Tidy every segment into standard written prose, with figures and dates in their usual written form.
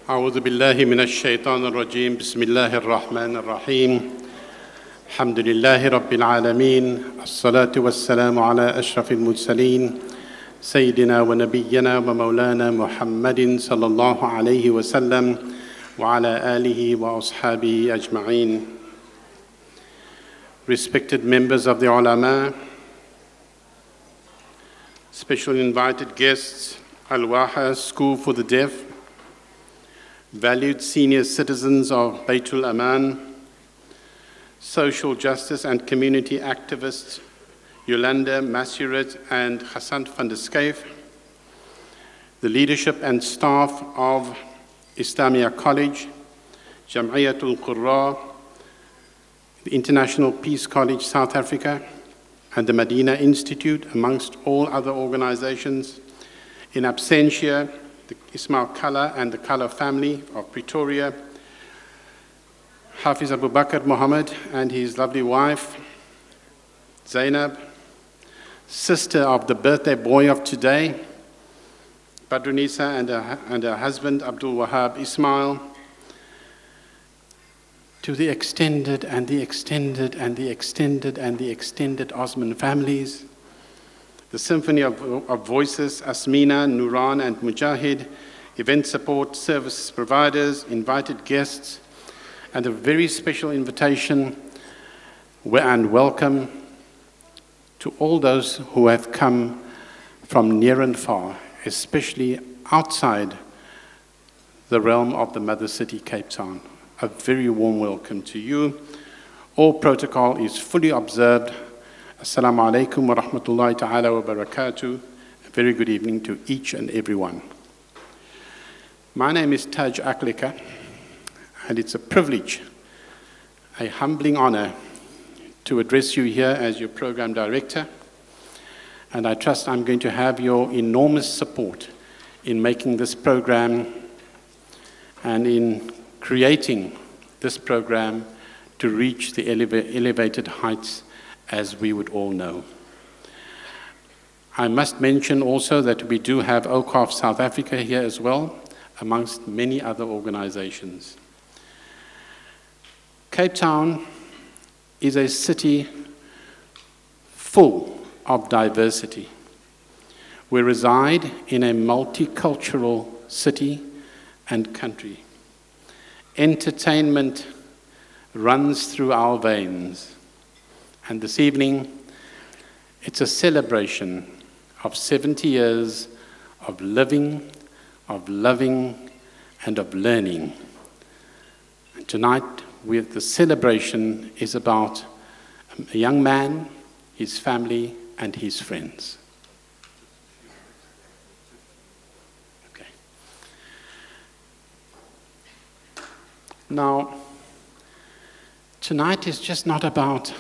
أعوذ بالله من الشيطان الرجيم بسم الله الرحمن الرحيم الحمد لله رب العالمين الصلاة والسلام على أشرف المرسلين سيدنا ونبينا ومولانا محمد صلى الله عليه وسلم وعلى آله وأصحابه أجمعين. Respected members of the ulama, special invited guests, Al-Waha School for the Deaf, valued senior citizens of Baitul Aman, social justice and community activists Yolanda Masuret and Hassan van der Skyf, the leadership and staff of Islamia College, Jam'iyatul Qurra, the International Peace College South Africa, and the Medina Institute, amongst all other organizations. In absentia, the Ismail Kala and the Kala family of Pretoria, Hafiz Abu Bakr Muhammad and his lovely wife, Zainab, sister of the birthday boy of today, Badrunisa, and her husband, Abdul Wahab Ismail, to the extended and the extended and the extended and the extended Osman families, the Symphony of Voices, Asmina, Nuran, and Mujahid, event support service providers, invited guests, and a very special invitation and welcome to all those who have come from near and far, especially outside the realm of the mother city, Cape Town. A very warm welcome to you. All protocol is fully observed. Assalamu alaikum wa rahmatullahi ta'ala wa barakatuh. A very good evening to each and every one. My name is Taj Aklika, and it's a privilege, a humbling honor to address you here as your program director. And I trust I'm going to have your enormous support in making this program and in creating this program to reach the elevated heights as we would all know. I must mention also that we do have OCAF South Africa here as well, amongst many other organizations. Cape Town is a city full of diversity. We reside in a multicultural city and country. Entertainment runs through our veins. And this evening, it's a celebration of 70 years of living, of loving, and of learning. And tonight, the celebration is about a young man, his family, and his friends. Okay. Now, tonight is just not about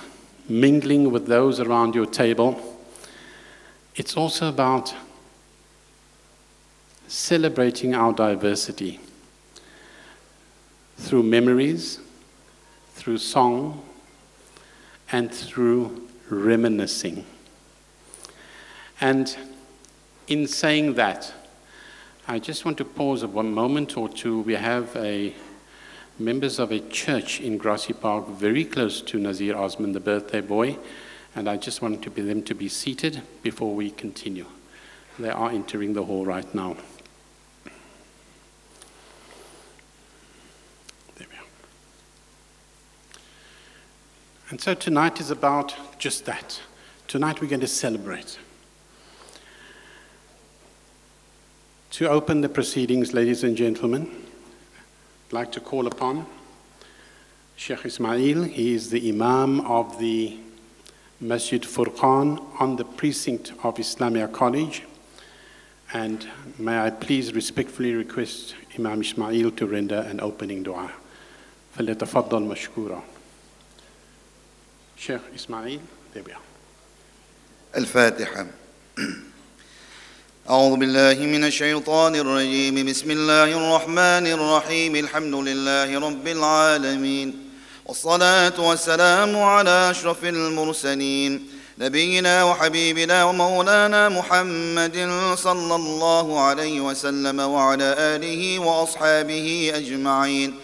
mingling with those around your table. It's also about celebrating our diversity through memories, through song, and through reminiscing. And in saying that, I just want to pause a moment or two. We have members of a church in Grassy Park, very close to Nazir Osman, the birthday boy, and I just want them to be seated before we continue. They are entering the hall right now. There we are. And so tonight is about just that. Tonight we're going to celebrate. To open the proceedings, ladies and gentlemen, I'd like to call upon Sheikh Ismail. He is the Imam of the Masjid Furqan on the precinct of Islamia College. And may I please respectfully request Imam Ismail to render an opening dua. فليتفضل مشكورا. Sheikh Ismail, there we are. الفاتحة. أعوذ بالله من الشيطان الرجيم. بسم الله الرحمن الرحيم. الحمد لله رب العالمين، والصلاة والسلام على أشرف المرسلين، نبينا وحبيبنا ومولانا محمد صلى الله عليه وسلم وعلى آله وأصحابه أجمعين.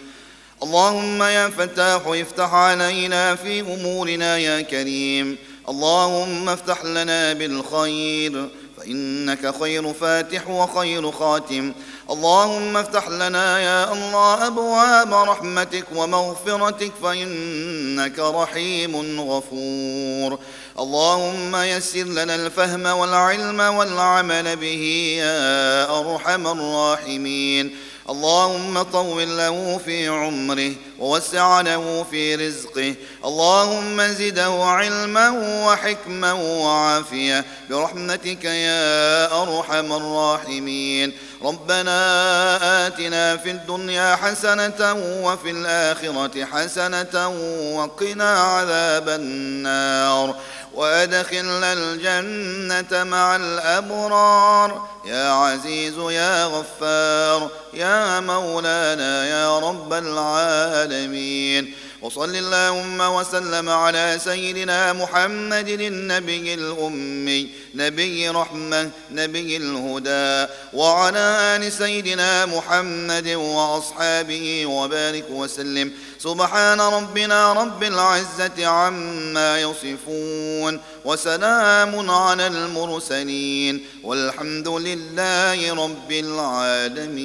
اللهم يا فتاح افتح علينا في أمورنا يا كريم. اللهم افتح لنا بالخير فإنك خير فاتح وخير خاتم. اللهم افتح لنا يا الله أبواب رحمتك ومغفرتك فإنك رحيم غفور. اللهم يسر لنا الفهم والعلم والعمل به يا أرحم الراحمين. اللهم طول له في عمره ووسع له في رزقه. اللهم زده علما وحكما وعافية برحمتك يا أرحم الراحمين. ربنا آتنا في الدنيا حسنة وفي الآخرة حسنة وقنا عذاب النار وأدخلنا الجنة مع الأبرار يا عزيز يا غفار يا مولانا يا رب العالمين. وصل اللهم وسلم على سيدنا محمد النبي الأمي نبي رحمة نبي الهدى وعلى آل سيدنا محمد وأصحابه وبارك وسلم. سبحان ربنا رب العزة عما يصفون وسلام على المرسلين والحمد لله رب العالمين.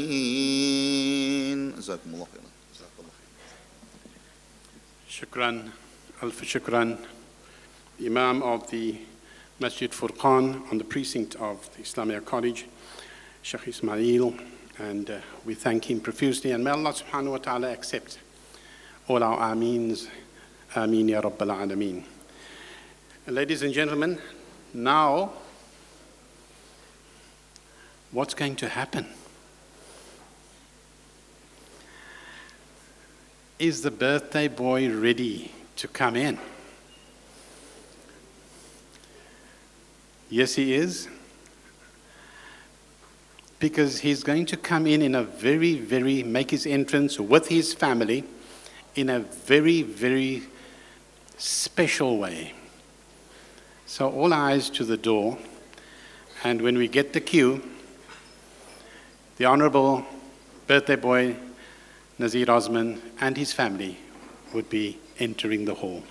جزاكم الله خيرا. Shukran, Alf Shukran, the Imam of the Masjid Furqan on the precinct of the Islamia College, Sheikh Ismail, and we thank him profusely, and may Allah subhanahu wa ta'ala accept all our Ameens. Ameen ya Rabbal Alameen. Ladies and gentlemen, now what's going to happen? Is the birthday boy ready to come in? Yes, he is. Because he's going to come in a make his entrance with his family in a very special way. So all eyes to the door, and when we get the cue, the Honorable birthday boy Nazir Osman and his family would be entering the hall.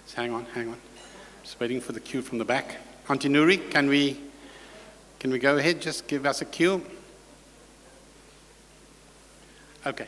Just hang on. Just waiting for the cue from the back. Auntie Nuri, can we go ahead? Just give us a cue. Okay.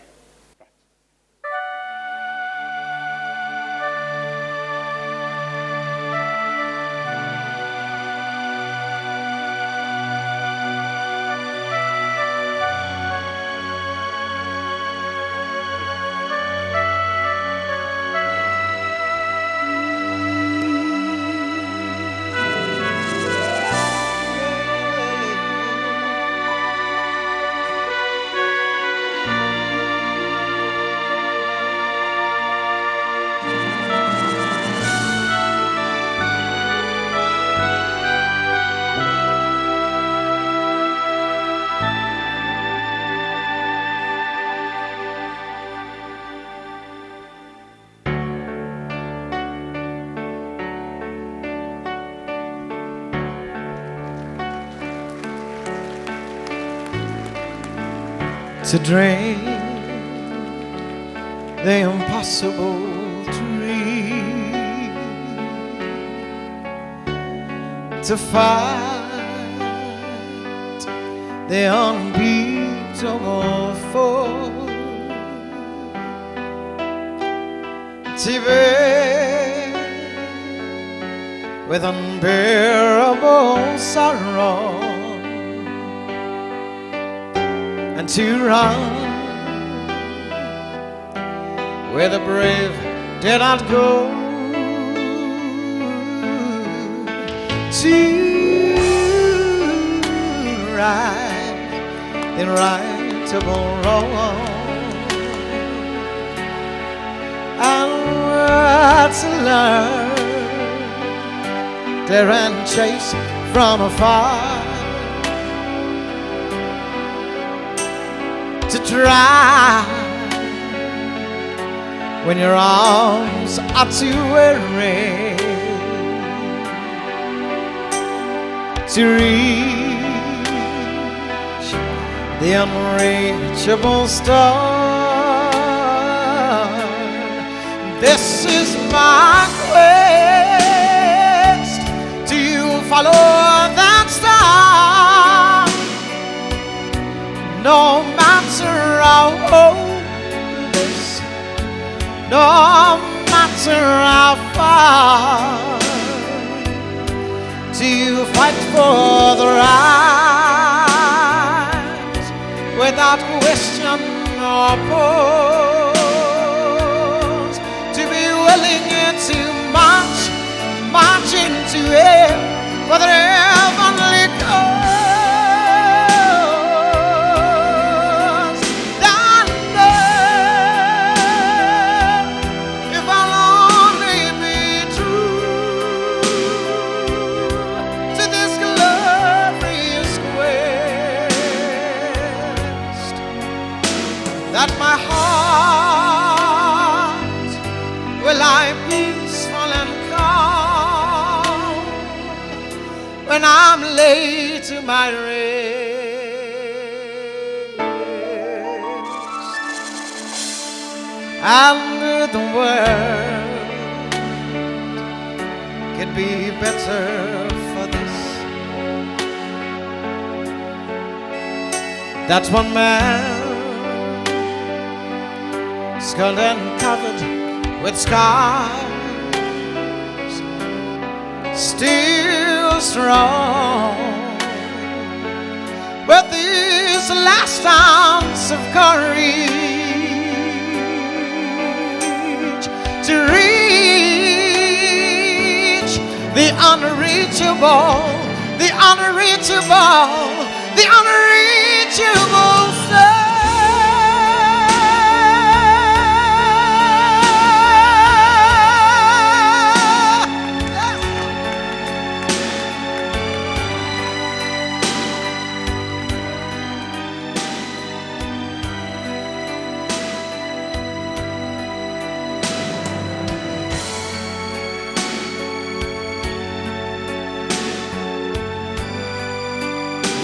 To dream the impossible dream, to fight the unbeatable foe, to bear with unbearable sorrow, and to run where the brave dare not go, to right the rightable wrong, and to learn, dare and chase from afar, to try when your arms are too weary, to reach the unreachable star. This is my quest, to follow that star, no matter how hopeless, no matter how far, to fight for the right without question purpose, to be willing to march into it for the heavenly cause. Down there, if I'll only be true to this glorious quest, that my heart will lie peaceful and calm when I'm laid to my rest, and the world could be better for this. That's one man, skull and covered with scars, still strong, with this last ounce of courage to reach the unreachable, the unreachable, the unreachable star.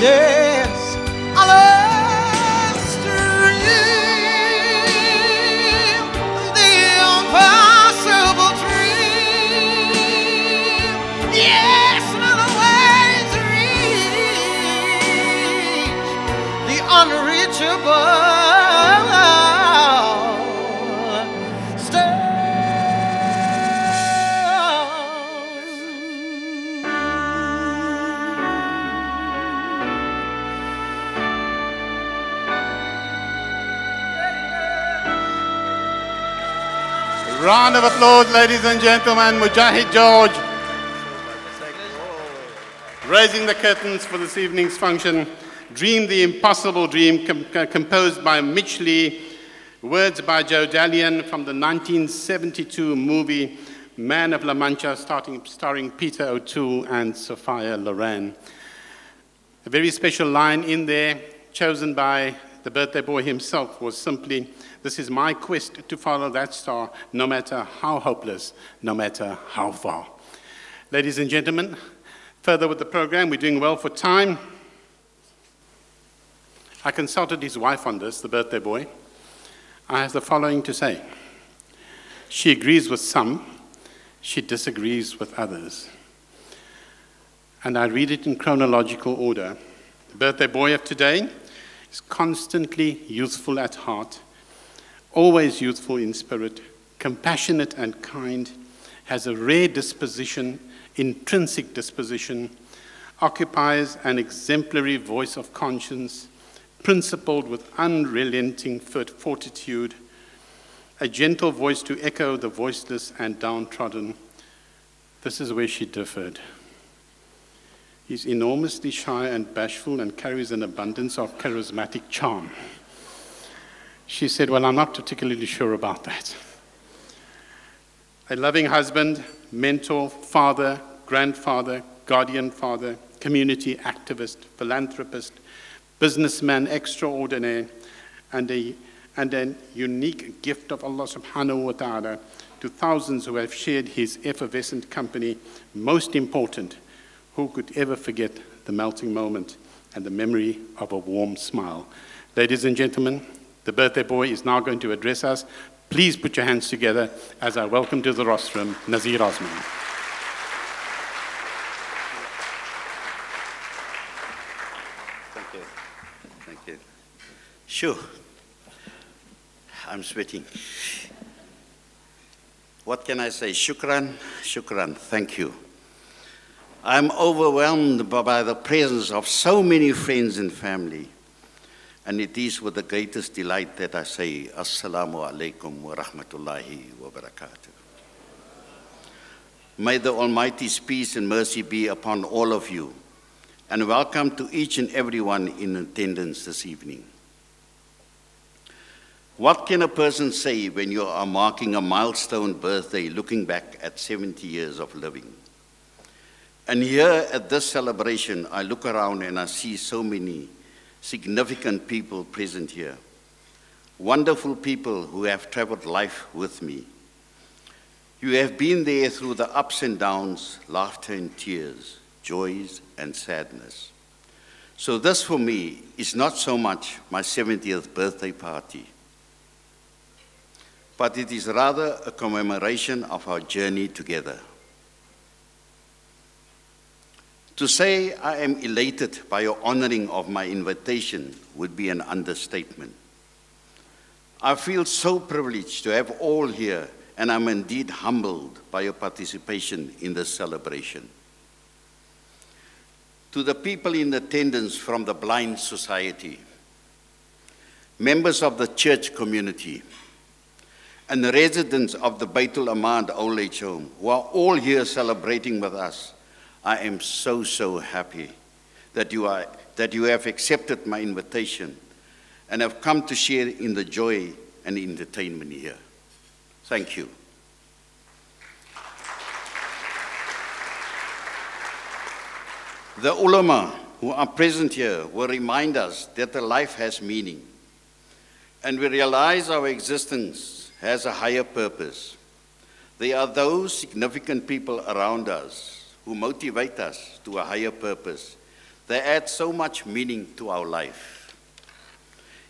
Yes, I love to dream the impossible dream. Yes, another way to reach the unreachable star. Round of applause, ladies and gentlemen. Mujahid George. Raising the curtains for this evening's function. Dream the Impossible Dream, composed by Mitch Lee, words by Joe Dalian from the 1972 movie Man of La Mancha, starring Peter O'Toole and Sophia Loren. A very special line in there, chosen by the birthday boy himself, was simply, "This is my quest to follow that star, no matter how hopeless, no matter how far." Ladies and gentlemen, further with the program, we're doing well for time. I consulted his wife on this, the birthday boy. I have the following to say. She agrees with some, she disagrees with others. And I read it in chronological order. The birthday boy of today is constantly youthful at heart, always youthful in spirit, compassionate and kind, has a rare disposition, intrinsic disposition, occupies an exemplary voice of conscience, principled with unrelenting fortitude, a gentle voice to echo the voiceless and downtrodden. This is where she differed. He's enormously shy and bashful and carries an abundance of charismatic charm. She said, "Well, I'm not particularly sure about that." A loving husband, mentor, father, grandfather, guardian father, community activist, philanthropist, businessman extraordinaire, and an unique gift of Allah subhanahu wa ta'ala to thousands who have shared his effervescent company. Most important, who could ever forget the melting moment and the memory of a warm smile? Ladies and gentlemen, the birthday boy is now going to address us. Please put your hands together as I welcome to the rostrum Nazir Osman. Thank you. Thank you. Sure. I'm sweating. What can I say? Shukran, shukran. Thank you. I'm overwhelmed by the presence of so many friends and family. and it is with the greatest delight that I say, Assalamu alaikum wa rahmatullahi wa barakatuh. May the Almighty's peace and mercy be upon all of you, and welcome to each and everyone in attendance this evening. What can a person say when you are marking a milestone birthday looking back at 70 years of living? And here at this celebration, I look around and I see so many significant people present here. Wonderful people who have traveled life with me. You have been there through the ups and downs, laughter and tears, joys and sadness. So this for me is not so much my 70th birthday party, but it is rather a commemoration of our journey together. To say I am elated by your honoring of my invitation would be an understatement. I feel so privileged to have all here, and I'm indeed humbled by your participation in this celebration. To the people in attendance from the Blind Society, members of the church community, and the residents of the Baitul Ahmad Old Age Home, who are all here celebrating with us, I am so happy that you have accepted my invitation and have come to share in the joy and entertainment here. Thank you. The ulama who are present here will remind us that the life has meaning, and we realize our existence has a higher purpose. There are those significant people around us who motivate us to a higher purpose. They add so much meaning to our life.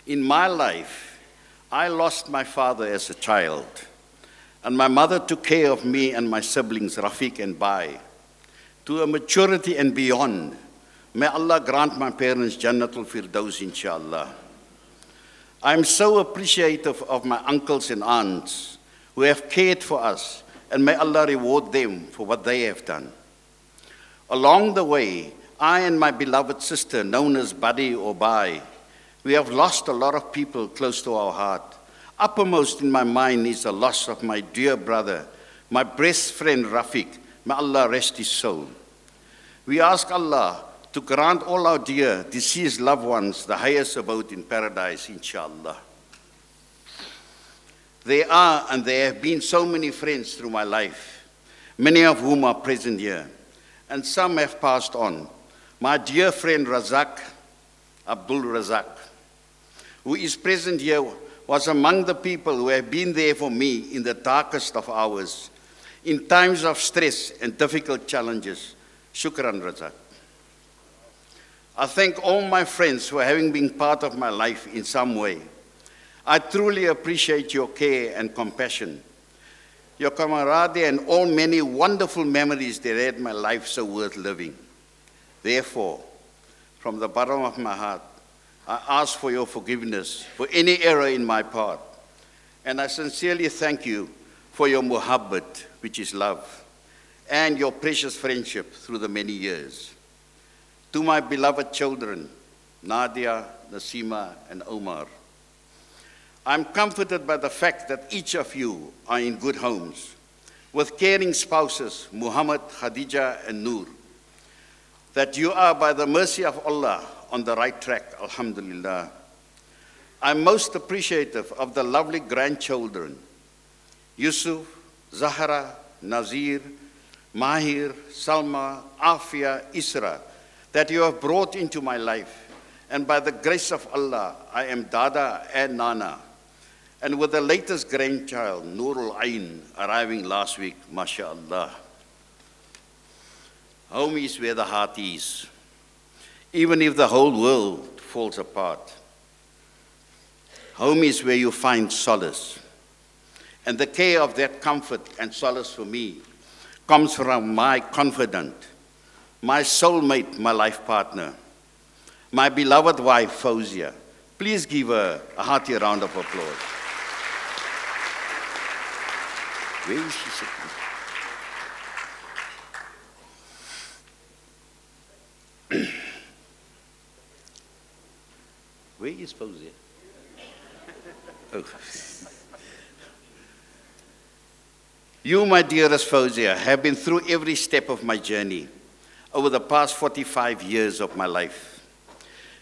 In my life, I lost my father as a child, and my mother took care of me and my siblings, Rafiq and Bai, to a maturity and beyond. May Allah grant my parents Jannatul Firdaus, inshallah. I am so appreciative of my uncles and aunts who have cared for us, and may Allah reward them for what they have done. Along the way, I and my beloved sister, known as Buddy or Bai, we have lost a lot of people close to our heart. Uppermost in my mind is the loss of my dear brother, my best friend Rafiq. May Allah rest his soul. We ask Allah to grant all our dear deceased loved ones the highest abode in paradise, inshallah. There are and there have been so many friends through my life, many of whom are present here, and some have passed on. My dear friend Razak, Abdul Razak, who is present here, was among the people who have been there for me in the darkest of hours, in times of stress and difficult challenges. Shukran, Razak. I thank all my friends for having been part of my life in some way. I truly appreciate your care and compassion, your camaraderie, and all many wonderful memories that made my life so worth living. Therefore, from the bottom of my heart, I ask for your forgiveness for any error in my part, and I sincerely thank you for your muhabbat, which is love, and your precious friendship through the many years. To my beloved children, Nadia, Nasima, and Omar, I'm comforted by the fact that each of you are in good homes, with caring spouses, Muhammad, Khadija, and Noor, that you are, by the mercy of Allah, on the right track, alhamdulillah. I'm most appreciative of the lovely grandchildren, Yusuf, Zahra, Nazir, Mahir, Salma, Afia, Isra, that you have brought into my life. And by the grace of Allah, I am Dada and Nana. And with the latest grandchild, Nurul Ain, arriving last week, mashallah. Home is where the heart is, even if the whole world falls apart. Home is where you find solace. And the care of that comfort and solace for me comes from my confidant, my soulmate, my life partner, my beloved wife, Fauzia. Please give her a hearty round of applause. Where is she sitting? Where is Fawzia? Oh. You, my dearest Fawzia, have been through every step of my journey over the past 45 years of my life.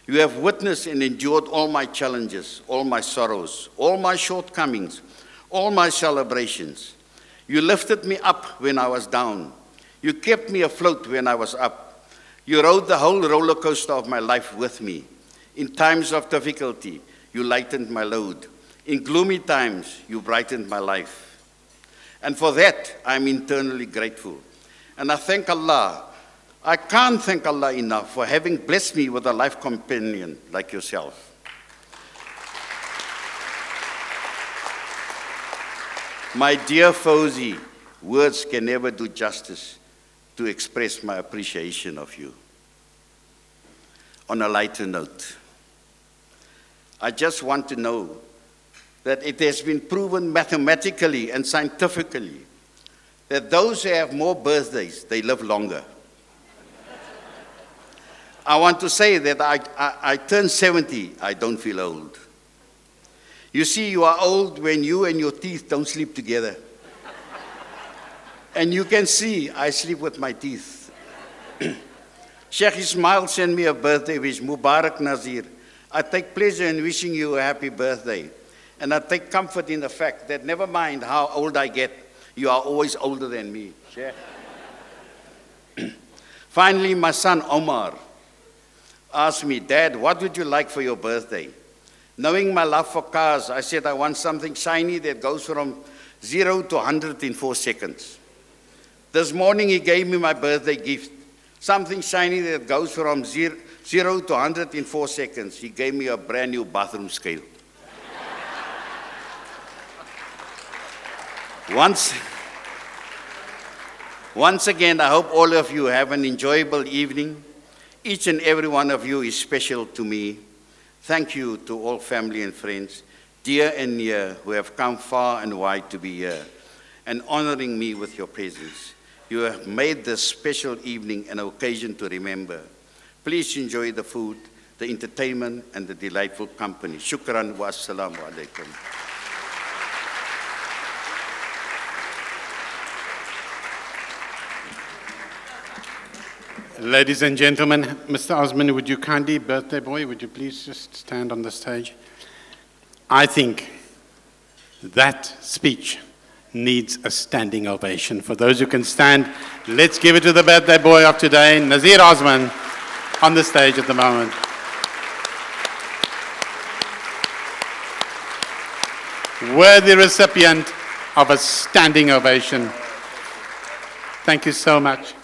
You have witnessed and endured all my challenges, all my sorrows, all my shortcomings, all my celebrations. You lifted me up when I was down. You kept me afloat when I was up. You rode the whole roller coaster of my life with me. In times of difficulty, you lightened my load. In gloomy times, you brightened my life. And for that, I'm eternally grateful. And I thank Allah. I can't thank Allah enough for having blessed me with a life companion like yourself. My dear Fawzi, words can never do justice to express my appreciation of you. On a lighter note, I just want to know that it has been proven mathematically and scientifically that those who have more birthdays, they live longer. I want to say that I turned 70, I don't feel old. You see, you are old when you and your teeth don't sleep together. And you can see I sleep with my teeth. Sheikh Ismail sent me a birthday wish, Mubarak Nazir. I take pleasure in wishing you a happy birthday. And I take comfort in the fact that never mind how old I get, you are always older than me. Sheikh. Finally, my son Omar asked me, Dad, what would you like for your birthday? Knowing my love for cars, I said I want something shiny that goes from 0 to 100 in 4 seconds. This morning he gave me my birthday gift, something shiny that goes from 0 to 100 in 4 seconds. He gave me a brand new bathroom scale. Once again, I hope all of you have an enjoyable evening. Each and every one of you is special to me. Thank you to all family and friends, dear and near, who have come far and wide to be here and honoring me with your presence. You have made this special evening an occasion to remember. Please enjoy the food, the entertainment, and the delightful company. Shukran wa assalamu alaikum. Ladies and gentlemen, Mr. Osman, would you kindly, birthday boy, would you please just stand on the stage? I think that speech needs a standing ovation. For those who can stand, let's give it to the birthday boy of today, Nazir Osman, on the stage at the moment. Worthy recipient of a standing ovation. Thank you so much.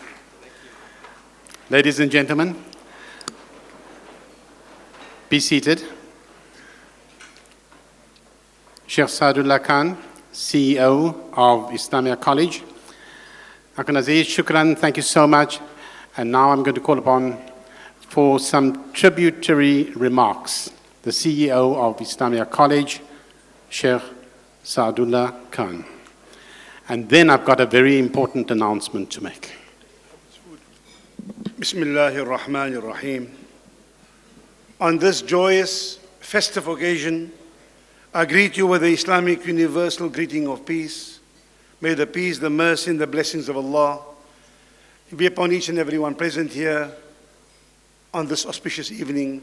Ladies and gentlemen, be seated. Sheikh Saadullah Khan, CEO of Islamia College. Dr. Nazir, shukran, thank you so much. And now I'm going to call upon for some tributary remarks the CEO of Islamia College, Sheikh Saadullah Khan. And then I've got a very important announcement to make. Bismillahir Rahmanir Rahim. On this joyous, festive occasion, I greet you with the Islamic universal greeting of peace. May the peace, the mercy, and the blessings of Allah be upon each and every one present here on this auspicious evening.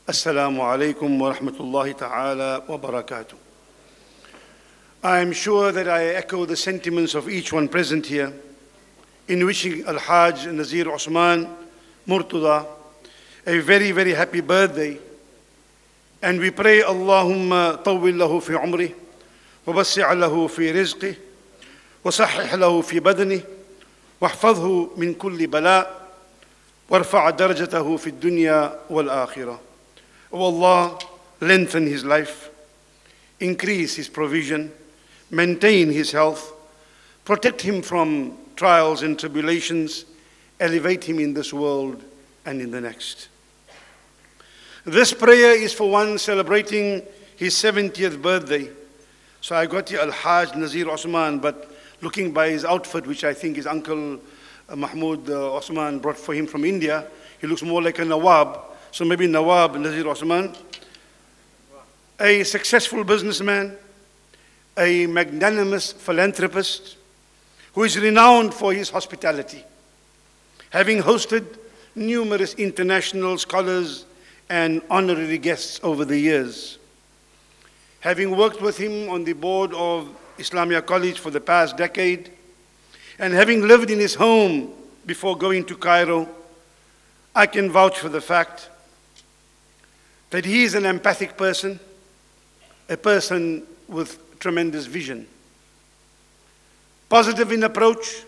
Assalamu alaikum wa rahmatullahi ta'ala wa barakatuh. I am sure that I echo the sentiments of each one present here in wishing Al-Hajj Nazir Osman Murtada a very, very happy birthday. And we pray, Allahumma tawwil lahu fi umrih, wa bassi' lahu fi rizqih, wa sahih lahu fi badnih, wa hafadhhu min kulli bala', wa rfa' darajatahu fi dunya wal akhirah. O Allah, lengthen his life, increase his provision, maintain his health, protect him from trials and tribulations, elevate him in this world and in the next. This prayer is for one celebrating his 70th birthday. So I got here Al-Hajj Nazir Osman, but looking by his outfit, which I think his uncle Mahmoud Osman brought for him from India, he looks more like a Nawab. So maybe Nawab Nazir Osman. a successful businessman, a magnanimous philanthropist who is renowned for his hospitality, having hosted numerous international scholars and honorary guests over the years. Having worked with him on the board of Islamia College for the past decade, and having lived in his home before going to Cairo, I can vouch for the fact that he is an empathic person, a person with tremendous vision. Positive in approach,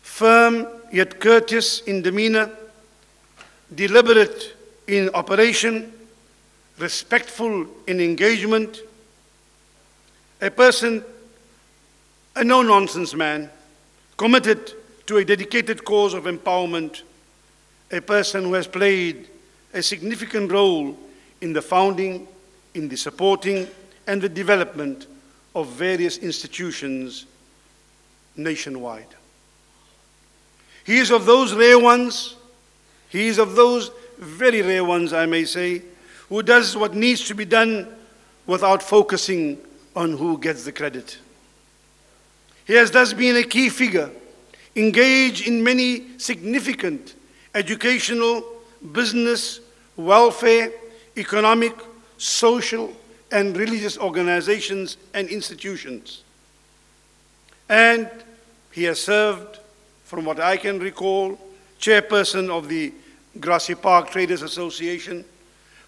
firm yet courteous in demeanor, deliberate in operation, respectful in engagement, a person, a no-nonsense man, committed to a dedicated cause of empowerment, a person who has played a significant role in the founding, in the supporting, and the development of various institutions nationwide. He is of those rare ones, he is of those very rare ones, I may say, who does what needs to be done without focusing on who gets the credit. He has thus been a key figure, engaged in many significant educational, business, welfare, economic, social, and religious organizations and institutions. And he has served, from what I can recall, chairperson of the Grassy Park Traders Association,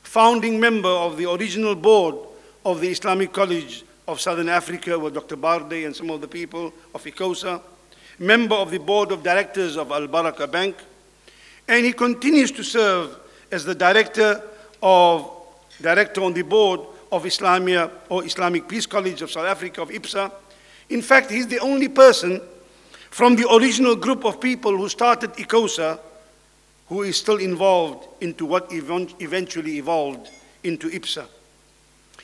founding member of the original board of the Islamic College of Southern Africa with Dr. Barde and some of the people of ICOSA, member of the board of directors of Al Baraka Bank, and he continues to serve as the director on the board of Islamia, or Islamic Peace College of South Africa, of IPSA. In fact, he's the only person from the original group of people who started ICOSA who is still involved into what eventually evolved into IPSA.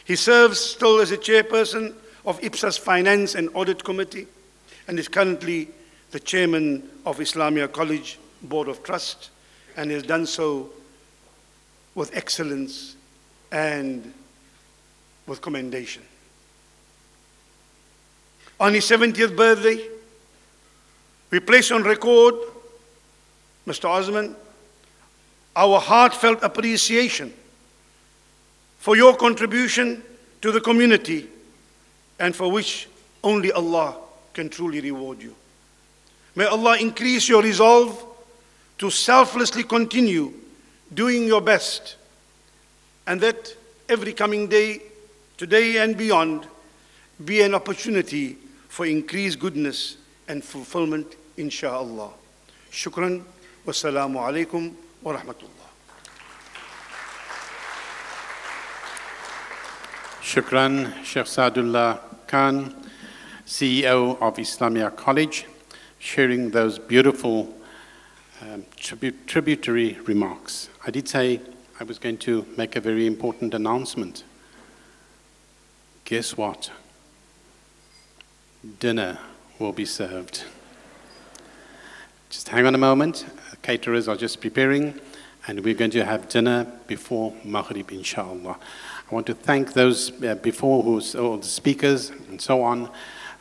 He serves still as a chairperson of IPSA's Finance and Audit Committee and is currently the chairman of Islamia College Board of Trust, and has done so with excellence and with commendation. On his 70th birthday, we place on record, Mr. Osman, our heartfelt appreciation for your contribution to the community, and for which only Allah can truly reward you. May Allah increase your resolve to selflessly continue doing your best, and that every coming day, today and beyond, be an opportunity for increased goodness and fulfillment, insha'Allah. Shukran, wassalamu alaikum wa rahmatullah. Shukran, Sheikh Saadullah Khan, CEO of Islamia College, sharing those beautiful tributary remarks. I did say I was going to make a very important announcement. Guess what? Dinner will be served. Just hang on a moment. Caterers are just preparing, and we're going to have dinner before Maghrib, inshallah. I want to thank those before, all the speakers and so on,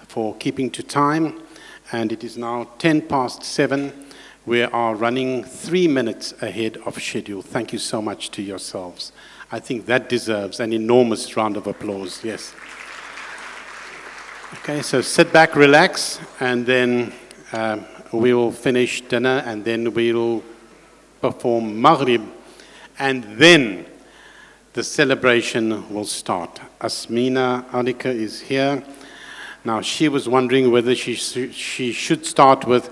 for keeping to time. And it is now 7:10. We are running 3 minutes ahead of schedule. Thank you so much to yourselves. I think that deserves an enormous round of applause. Yes. Okay, so sit back, relax, and then we will finish dinner, and then we'll perform Maghrib, and then the celebration will start. Asmina Alika is here. Now, she was wondering whether she should start with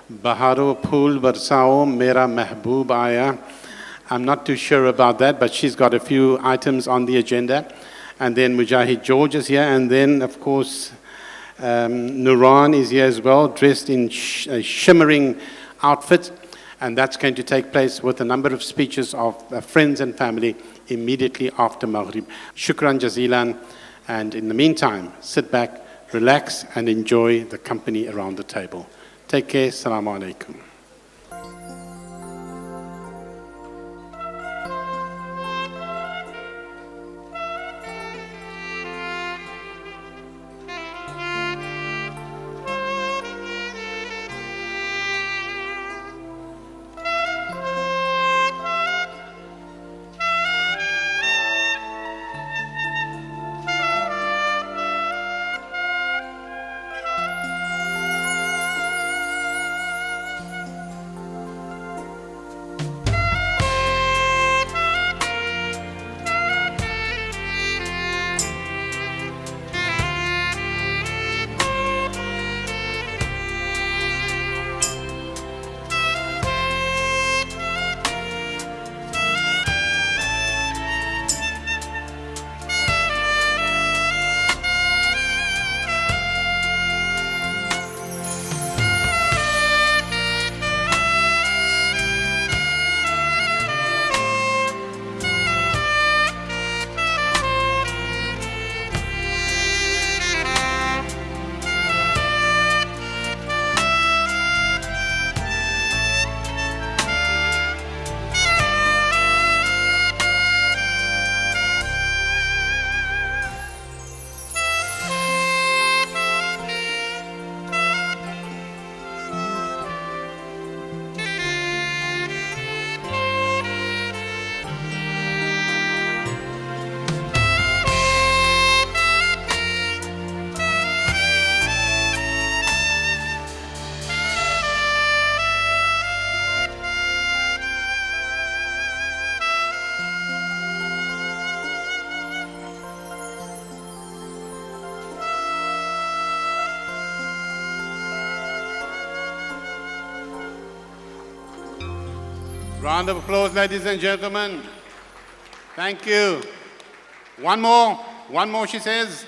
Baharo Pool Barsao Mera Mehboob Aya. I'm not too sure about that, but she's got a few items on the agenda. And then Mujahid George is here, and then, of course, Nuran is here as well, dressed in a shimmering outfit. And that's going to take place with a number of speeches of friends and family immediately after Maghrib. Shukran Jazilan. And in the meantime, sit back, relax, and enjoy the company around the table. Take care. Assalamu alaikum. Round of applause, ladies and gentlemen. Thank you. One more, she says.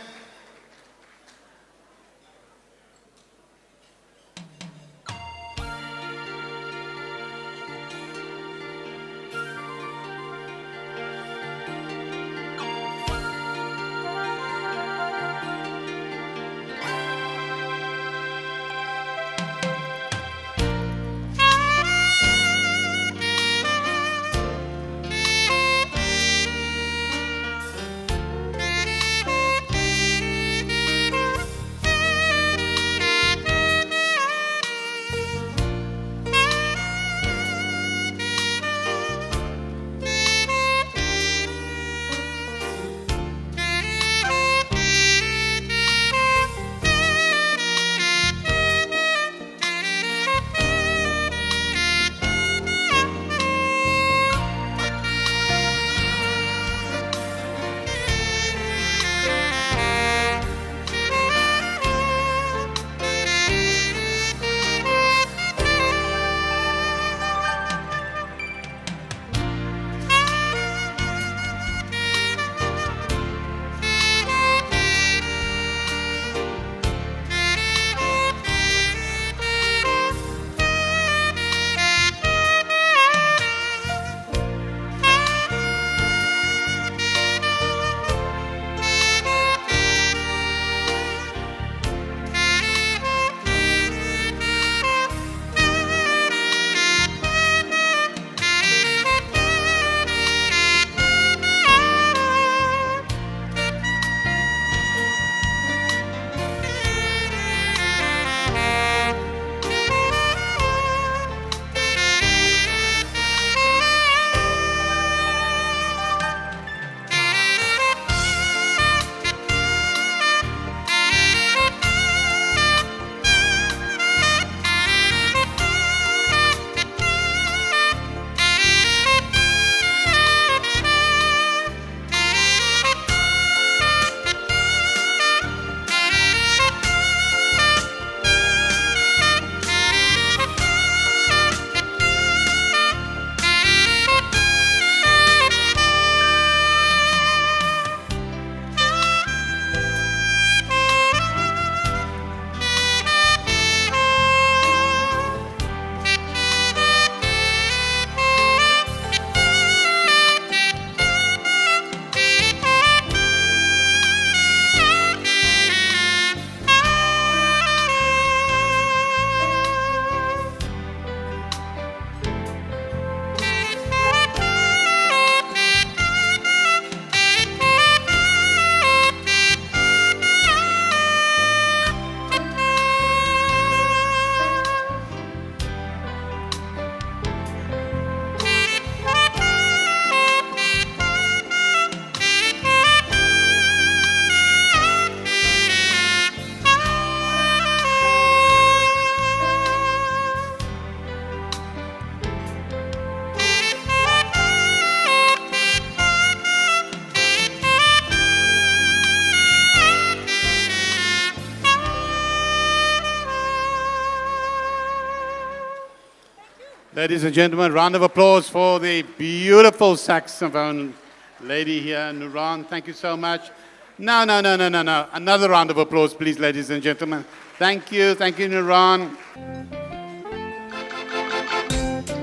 Ladies and gentlemen, round of applause for the beautiful saxophone lady here, Nuran. Thank you so much. No. Another round of applause, please, ladies and gentlemen. Thank you, Nuran.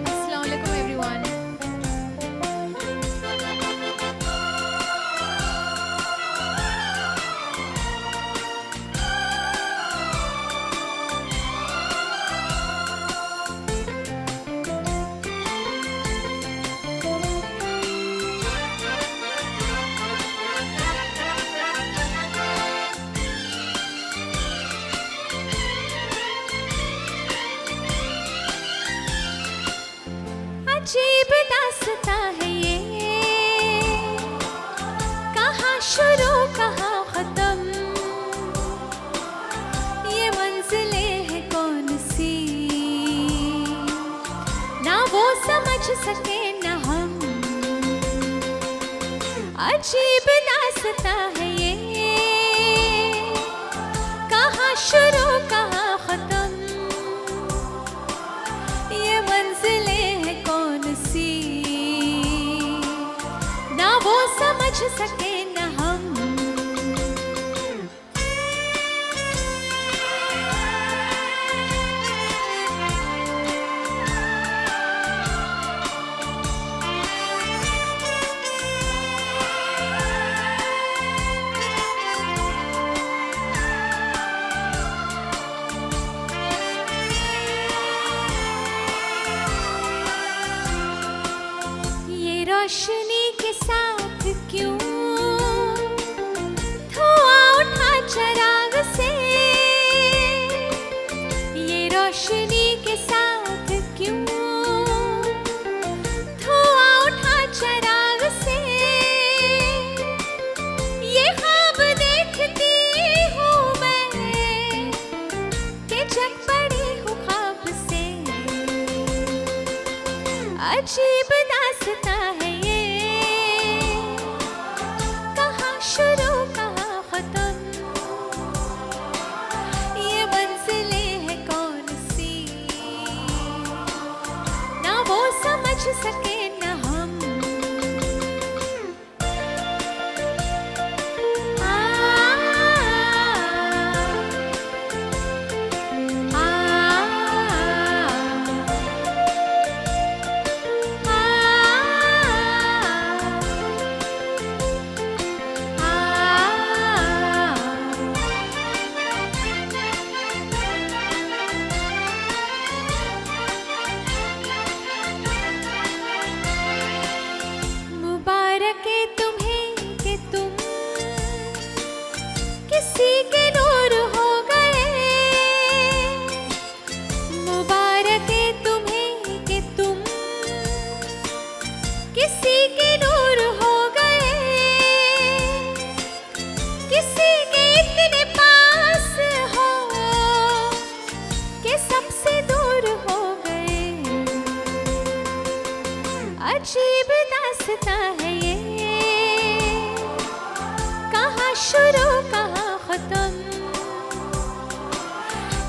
Assalamu alaikum, everyone. अजीब दास्ता है ये, कहाँ शुरू कहाँ खत्म, ये मंजिलें हैं कौन सी, ना वो समझ सके ना हम। अजीब दास्ता है ये, कहाँ शुरू कहाँ खत्म, ये मंजिलें हैं कौन सी, सके न हम रोशनी के साथ क्यों धुआं उठा चिराग से ये रोशनी के साथ क्यों धुआं उठा चिराग से ये ख्वाब देखती हूँ मैं कि जग पड़ी हूँ ख्वाब से अजीब दास्तां है ये कहाँ शुरू कहाँ खत्म ये मंजिलें हैं कौन सी ना वो समझ सके ना हम मुबारक है तुम्हें कि तुम किसी के नूर हो गए मुबारक है तुम्हें कि तुम किसी के नूर हो गए किसी के इतने पास हो कि सबसे दूर हो गए अजीब दास्तां है ये कहाँ शुरू कहाँ खत्म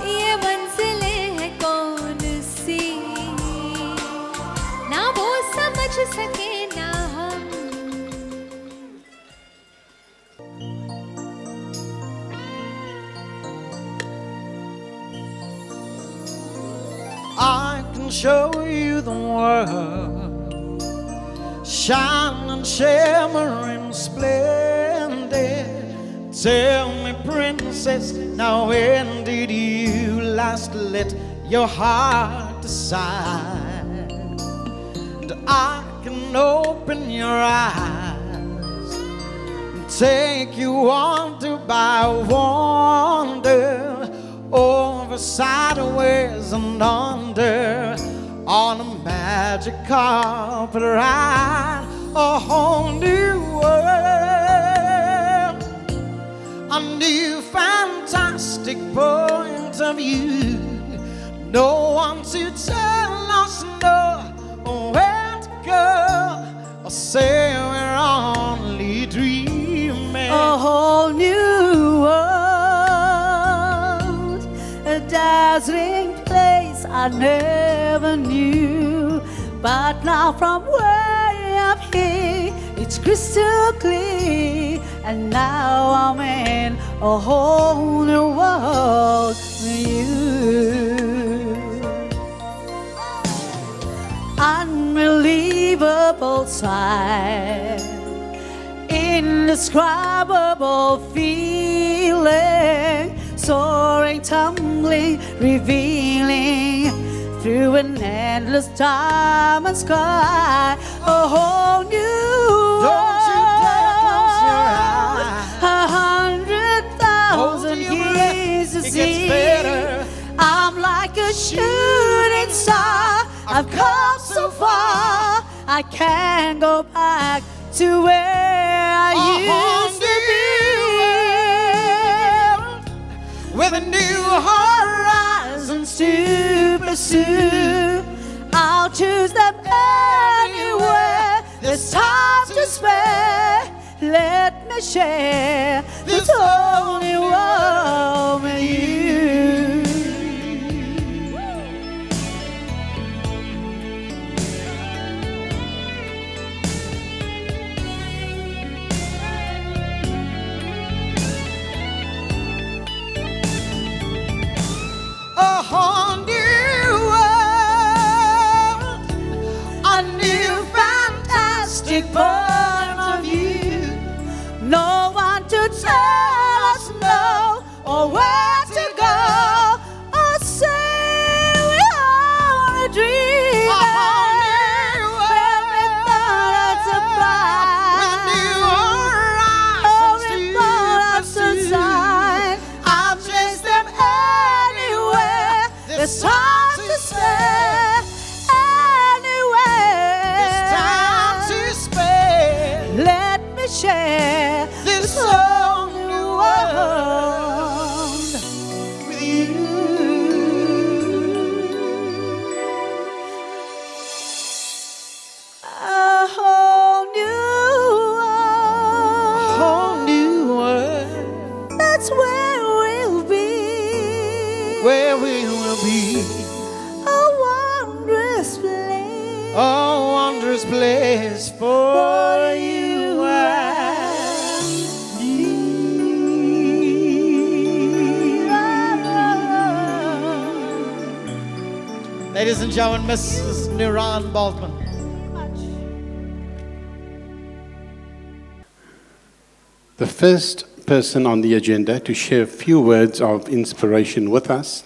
ये मंजिलें हैं कौन सी ना वो समझ सके ना हम I can show you the world, shining, shimmering, splendid. Tell me, princess, now when did you last let your heart decide? And I can open your eyes and take you wonder by wonder, over, sideways, and under, on a magic carpet ride, a whole new world, a new fantastic point of view. No one to tell us no where to go, or say we're only dreaming. A whole new world, a dazzling place I never knew. But now from way up here, it's crystal clear. And now I'm in a whole new world with you. Unbelievable sight, indescribable feeling, soaring, tumbling, revealing through an endless diamond sky, a whole new Don't you dare close your world, 100,000 years to it see. gets better. I'm like a shooting star. I've come so far, I can't go back to where I used to be. With a new Horizons to pursue, I'll choose them anywhere. There's time to spare. Let me share this whole new world with you. front of you. No one to tell us no or where to go or say we only dream. Where we thought us apart. Oh, we thought us inside. I'll chase them anywhere. There's time to spare. Anywhere. Time to spare. Let me share this whole new world with you. A whole new world. Whole new world. That's where we'll be. Where we will be. A wondrous place. A wondrous place for you and me. Ladies and gentlemen, Mrs. Nuran Baldwin. The first person on the agenda to share a few words of inspiration with us,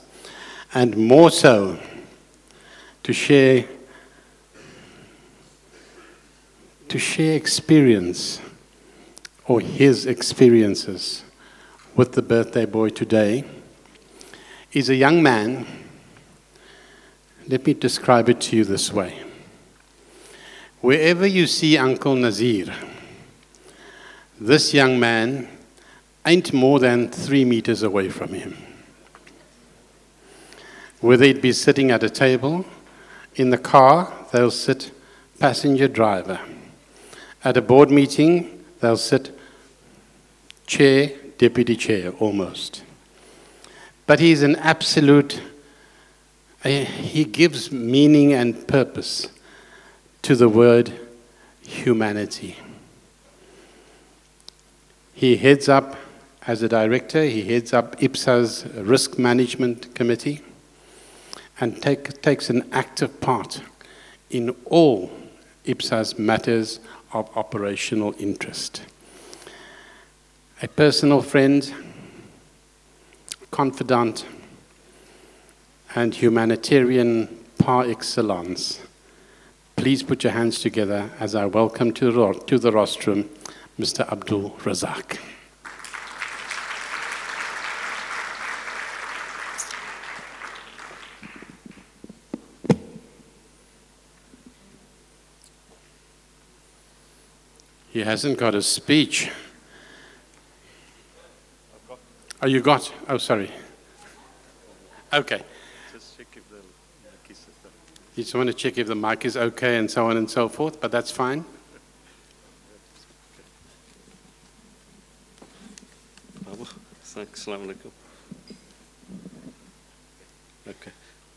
and more so, to share experience or his experiences with the birthday boy today, is a young man. Let me describe it to you this way. Wherever you see Uncle Nazir, this young man ain't more than 3 meters away from him. Whether it be sitting at a table, in the car, they'll sit passenger driver. At a board meeting, they'll sit chair, deputy chair, almost. But he's an absolute, he gives meaning and purpose to the word humanity. He heads up, as a director, he heads up IPSA's risk management committee and takes an active part in all IPSA's matters of operational interest. A personal friend, confidant, and humanitarian par excellence. Please put your hands together as I welcome to the rostrum Mr. Abdul Razak. He hasn't got a speech. Oh, you got? Oh, sorry. Okay. Just check if the mic is okay. You just want to check if the mic is okay and so on and so forth, but that's fine. Assalamu alaikum. Okay.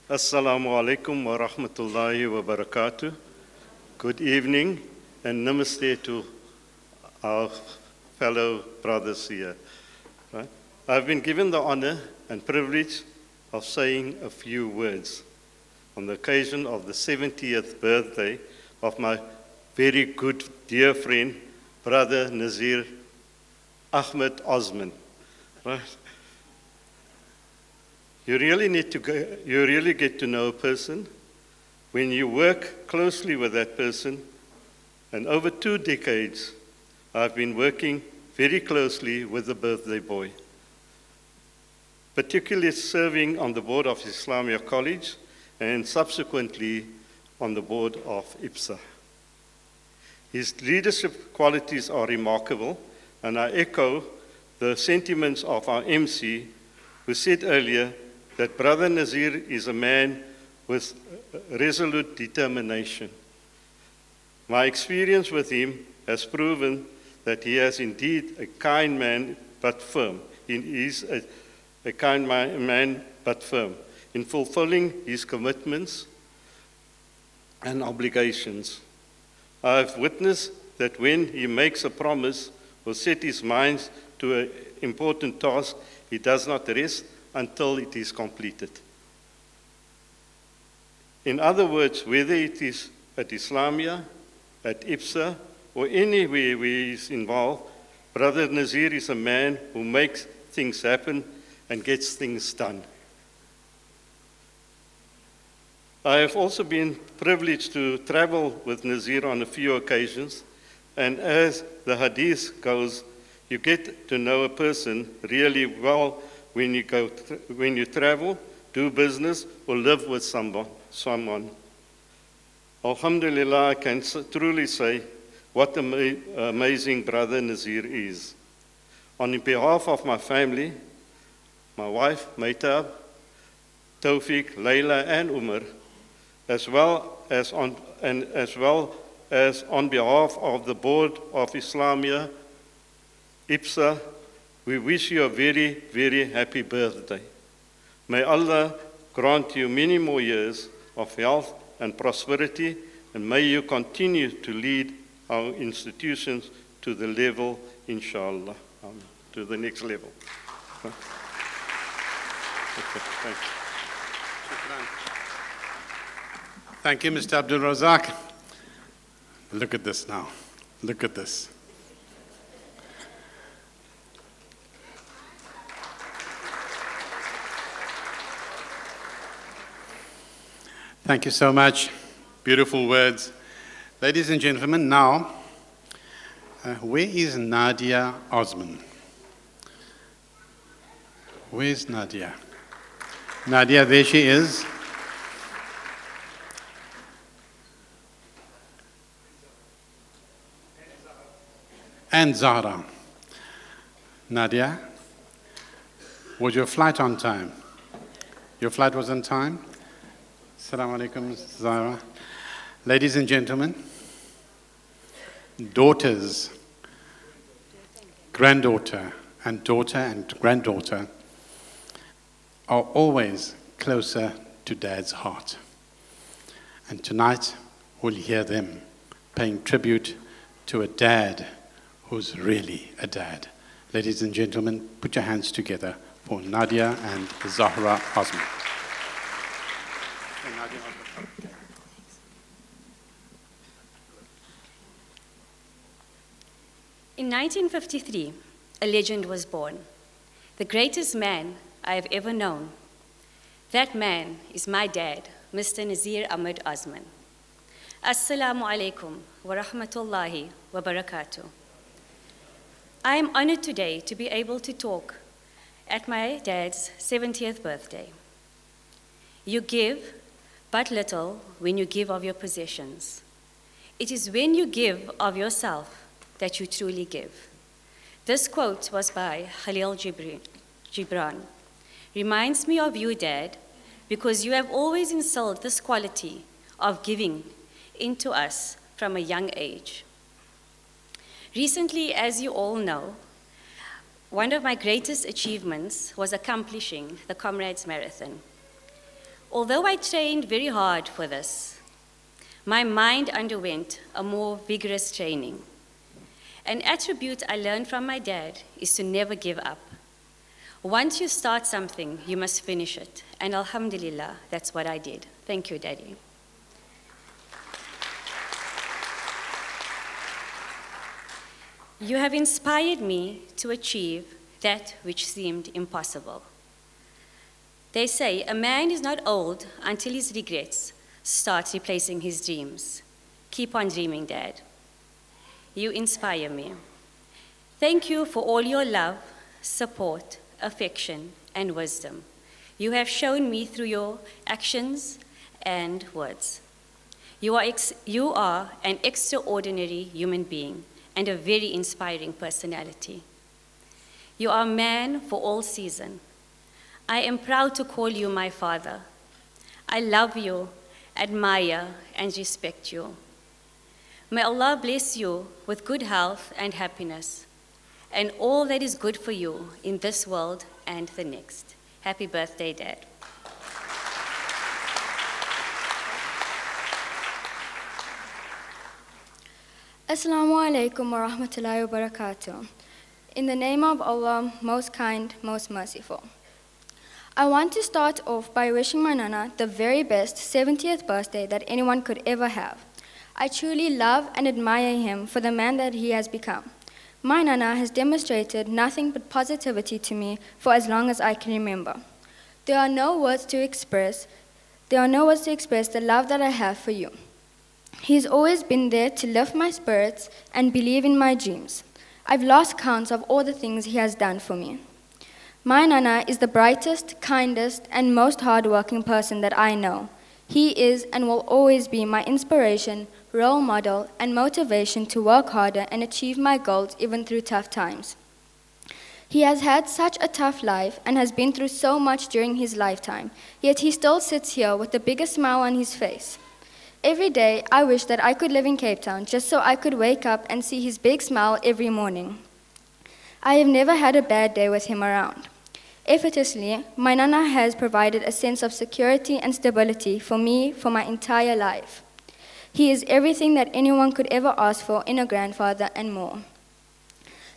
Assalamu alaikum wa rahmatullahi wa barakatuh. Good evening and namaste to our fellow brothers here. Right? I've been given the honor and privilege of saying a few words on the occasion of the 70th birthday of my very good dear friend, brother Nazir Osman. Right? You really get to know a person when you work closely with that person. And over 2 decades, I've been working very closely with the birthday boy, particularly serving on the board of Islamia College and subsequently on the board of IPSA. His leadership qualities are remarkable, and I echo the sentiments of our MC, who said earlier that Brother Nazir is a man with resolute determination. My experience with him has proven that he is indeed a kind man but firm. He is a kind man but firm in fulfilling his commitments and obligations. I have witnessed that when he makes a promise or set his mind to an important task, he does not rest until it is completed. In other words, whether it is at Islamia, at IPSA, or anywhere where he's involved, Brother Nazir is a man who makes things happen and gets things done. I have also been privileged to travel with Nazir on a few occasions, and as the hadith goes, you get to know a person really well when you travel, do business, or live with someone. Alhamdulillah, I can truly say what an amazing brother Nazir is. On behalf of my family, my wife, Maitab, Tawfiq, Layla, and Umar, as well as on behalf of the Board of Islamia, IPSA, we wish you a very, very happy birthday. May Allah grant you many more years of health and prosperity, and may you continue to lead our institutions to the level, inshallah, to the next level. Okay, thank you. Thank you, Mr. Abdul Razak. Look at this now. Look at this. Thank you so much. Beautiful words. Ladies and gentlemen, now, where is Nazir Osman? Where is Nadia? Nadia, there she is. And Zahra. Nadia, was your flight on time? Your flight was on time? Assalamu alaikum, Zahra. Ladies and gentlemen, daughters, granddaughter, and daughter and granddaughter are always closer to Dad's heart. And tonight we'll hear them paying tribute to a dad who's really a dad. Ladies and gentlemen, put your hands together for Nadia and Zahra Osman. In 1953, a legend was born, the greatest man I have ever known. That man is my dad, Mr. Nazir Ahmad Osman. Assalamu alaikum wa rahmatullahi wa barakatuh. I am honored today to be able to talk at my dad's 70th birthday. You give but little when you give of your possessions. It is when you give of yourself that you truly give. This quote was by Khalil Gibran. Reminds me of you, Dad, because you have always instilled this quality of giving into us from a young age. Recently, as you all know, one of my greatest achievements was accomplishing the Comrades Marathon. Although I trained very hard for this, my mind underwent a more vigorous training. An attribute I learned from my dad is to never give up. Once you start something, you must finish it. And alhamdulillah, that's what I did. Thank you, Daddy. You have inspired me to achieve that which seemed impossible. They say a man is not old until his regrets start replacing his dreams. Keep on dreaming, Dad. You inspire me. Thank you for all your love, support, affection, and wisdom you have shown me through your actions and words. You are an extraordinary human being and a very inspiring personality. You are a man for all seasons. I am proud to call you my father. I love you, admire, and respect you. May Allah bless you with good health and happiness, and all that is good for you in this world and the next. Happy birthday, Dad. Assalamu alaikum wa rahmatullahi wa barakatuh. In the name of Allah, most kind, most merciful. I want to start off by wishing my Nana the very best 70th birthday that anyone could ever have. I truly love and admire him for the man that he has become. My Nana has demonstrated nothing but positivity to me for as long as I can remember. There are no words to express the love that I have for you. He's always been there to lift my spirits and believe in my dreams. I've lost count of all the things he has done for me. My Nana is the brightest, kindest, and most hardworking person that I know. He is and will always be my inspiration, role model, and motivation to work harder and achieve my goals even through tough times. He has had such a tough life and has been through so much during his lifetime, yet he still sits here with the biggest smile on his face. Every day, I wish that I could live in Cape Town just so I could wake up and see his big smile every morning. I have never had a bad day with him around. Effortlessly, my Nana has provided a sense of security and stability for me for my entire life. He is everything that anyone could ever ask for in a grandfather and more.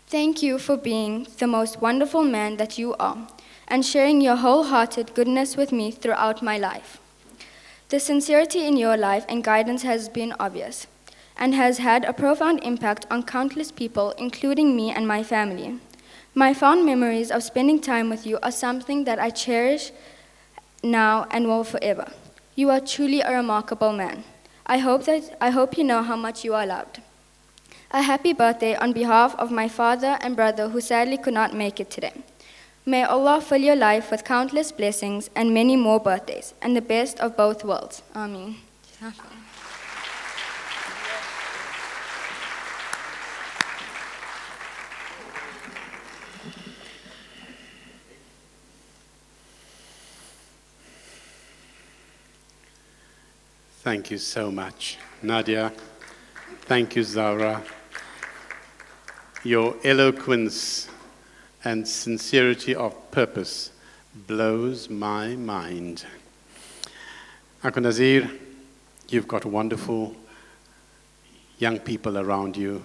Thank you for being the most wonderful man that you are and sharing your wholehearted goodness with me throughout my life. The sincerity in your life and guidance has been obvious and has had a profound impact on countless people, including me and my family. My fond memories of spending time with you are something that I cherish now and will forever. You are truly a remarkable man. I hope you know how much you are loved. A happy birthday on behalf of my father and brother who sadly could not make it today. May Allah fill your life with countless blessings and many more birthdays, and the best of both worlds. Ameen. Thank you so much, Nadia. Thank you, Zara. Your eloquence and sincerity of purpose blows my mind. Uncle Nazir, you've got wonderful young people around you,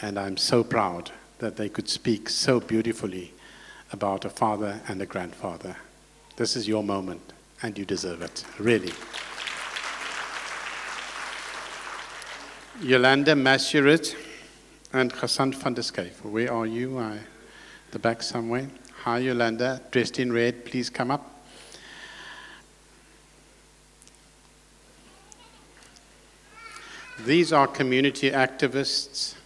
and I'm so proud that they could speak so beautifully about a father and a grandfather. This is your moment, and you deserve it, really. Yolanda Massuret and Hassan van der Skyf. Where are you? The back somewhere. Hi, Yolanda, dressed in red. Please come up. These are community activists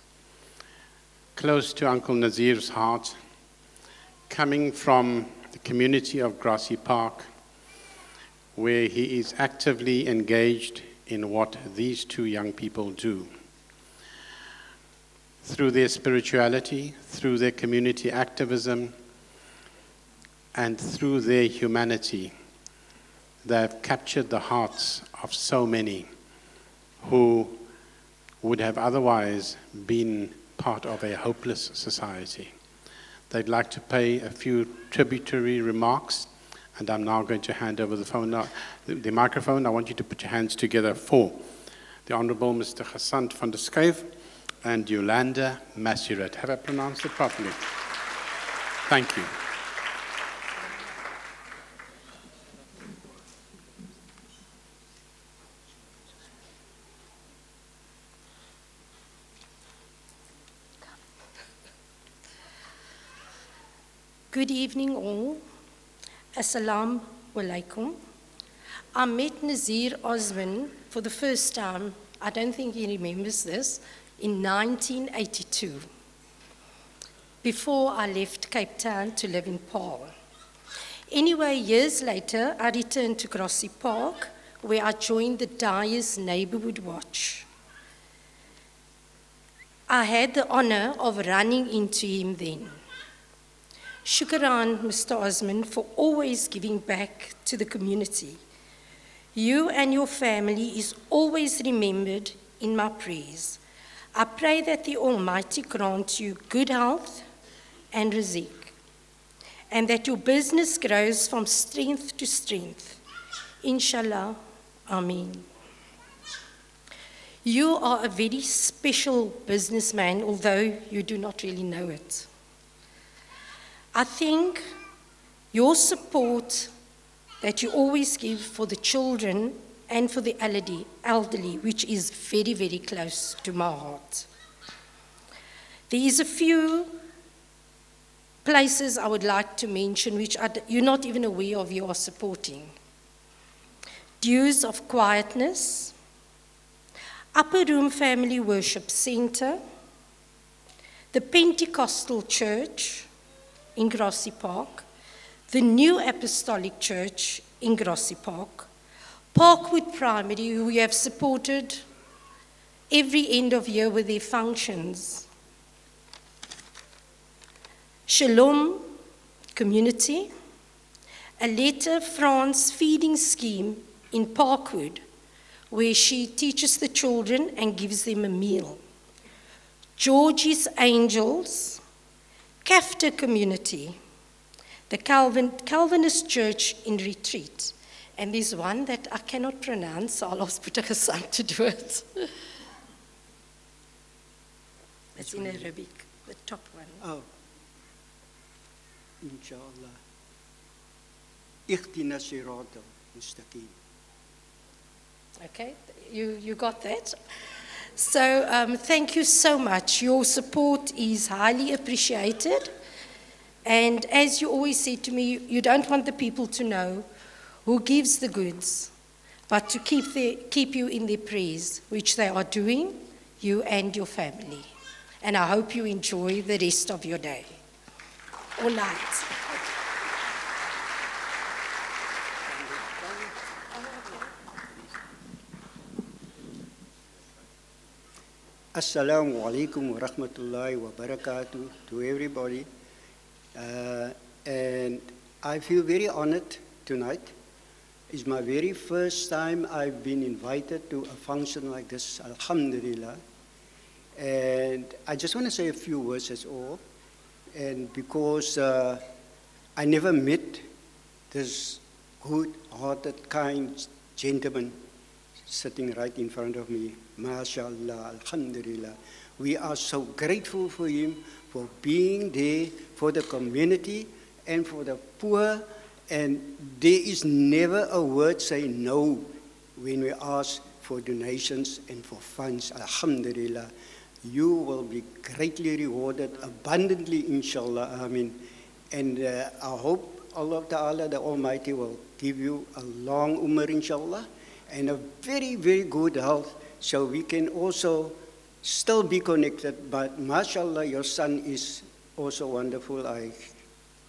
close to Uncle Nazir's heart, coming from the community of Grassy Park, where he is actively engaged in what these two young people do. Through their spirituality, through their community activism, and through their humanity, they have captured the hearts of so many who would have otherwise been part of a hopeless society. They'd like to pay a few tributary remarks, and I'm now going to hand over the microphone. I want you to put your hands together for the Honorable Mr. Hassan van der Skyf and Yolanda Massuret. Have I pronounced it properly? Thank you. Good evening all. Assalamu alaikum. I met Nazir Osman for the first time, I don't think he remembers this, in 1982, before I left Cape Town to live in Paarl. Anyway, years later, I returned to Grassy Park, where I joined the Dyer's Neighborhood Watch. I had the honor of running into him then. Shukran, Mr. Osman, for always giving back to the community. You and your family is always remembered in my prayers. I pray that the Almighty grant you good health and rizq, and that your business grows from strength to strength. Inshallah, Ameen. You are a very special businessman, although you do not really know it. I think your support that you always give for the children and for the elderly, which is very, very close to my heart. There is a few places I would like to mention which you're not even aware of you are supporting. Dues of Quietness, Upper Room Family Worship Center, the Pentecostal Church in Grassy Park, the New Apostolic Church in Grassy Park, Parkwood Primary, who we have supported every end of year with their functions, Shalom Community, Aletta France feeding scheme in Parkwood, where she teaches the children and gives them a meal. Georgie's Angels, Kafta Community, the Calvinist Church in Retreat. And there's one that I cannot pronounce, so I'll ask Peter Hassan to do it. It's in Arabic, the top one. Oh. Inshallah. Ihdina siratal mustaqim. Okay, you got that. So thank you so much. Your support is highly appreciated. And as you always say to me, you don't want the people to know who gives the goods, but to keep you in their prayers, which they are doing, you and your family. And I hope you enjoy the rest of your day or night. Assalamu alaikum wa rahmatullahi wa barakatuh to everybody. And I feel very honored tonight. It's my very first time I've been invited to a function like this, alhamdulillah. And I just want to say a few words as all. And because I never met this good-hearted, kind gentleman sitting right in front of me. MashaAllah, alhamdulillah. We are so grateful for him for being there for the community and for the poor. And there is never a word say no when we ask for donations and for funds. Alhamdulillah. You will be greatly rewarded abundantly, inshallah. Amin. And I hope Allah Ta'ala, the Almighty, will give you a long umr, inshallah, and a very, very good health, so we can also still be connected. But mashallah, your son is also wonderful. I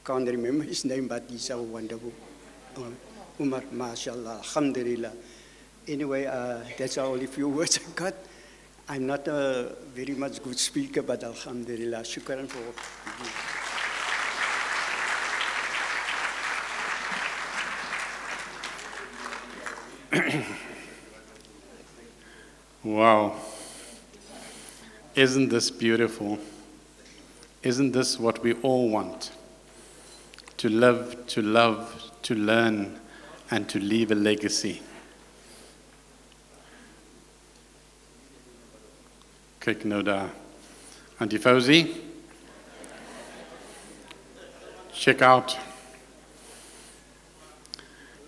can't remember his name, but he's so wonderful. Umar, mashallah, alhamdulillah. Anyway, that's the only few words I got. I'm not a very much good speaker, but alhamdulillah, shukran for Wow. Isn't this beautiful? Isn't this what we all want? To live, to love, to learn, and to leave a legacy. Kijk nou daar. Auntie Fauzi. Check out.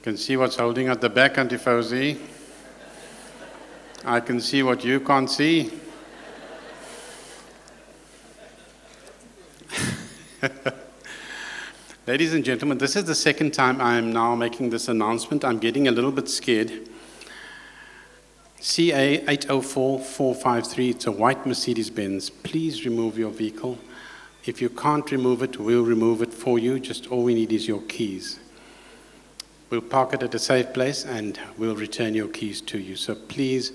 Can see what's holding at the back, Auntie Fauzi. I can see what you can't see. Ladies and gentlemen, this is the second time I am now making this announcement. I'm getting a little bit scared. CA 804453, it's a white Mercedes-Benz. Please remove your vehicle. If you can't remove it, we'll remove it for you. Just all we need is your keys. We'll park it at a safe place and we'll return your keys to you. So please,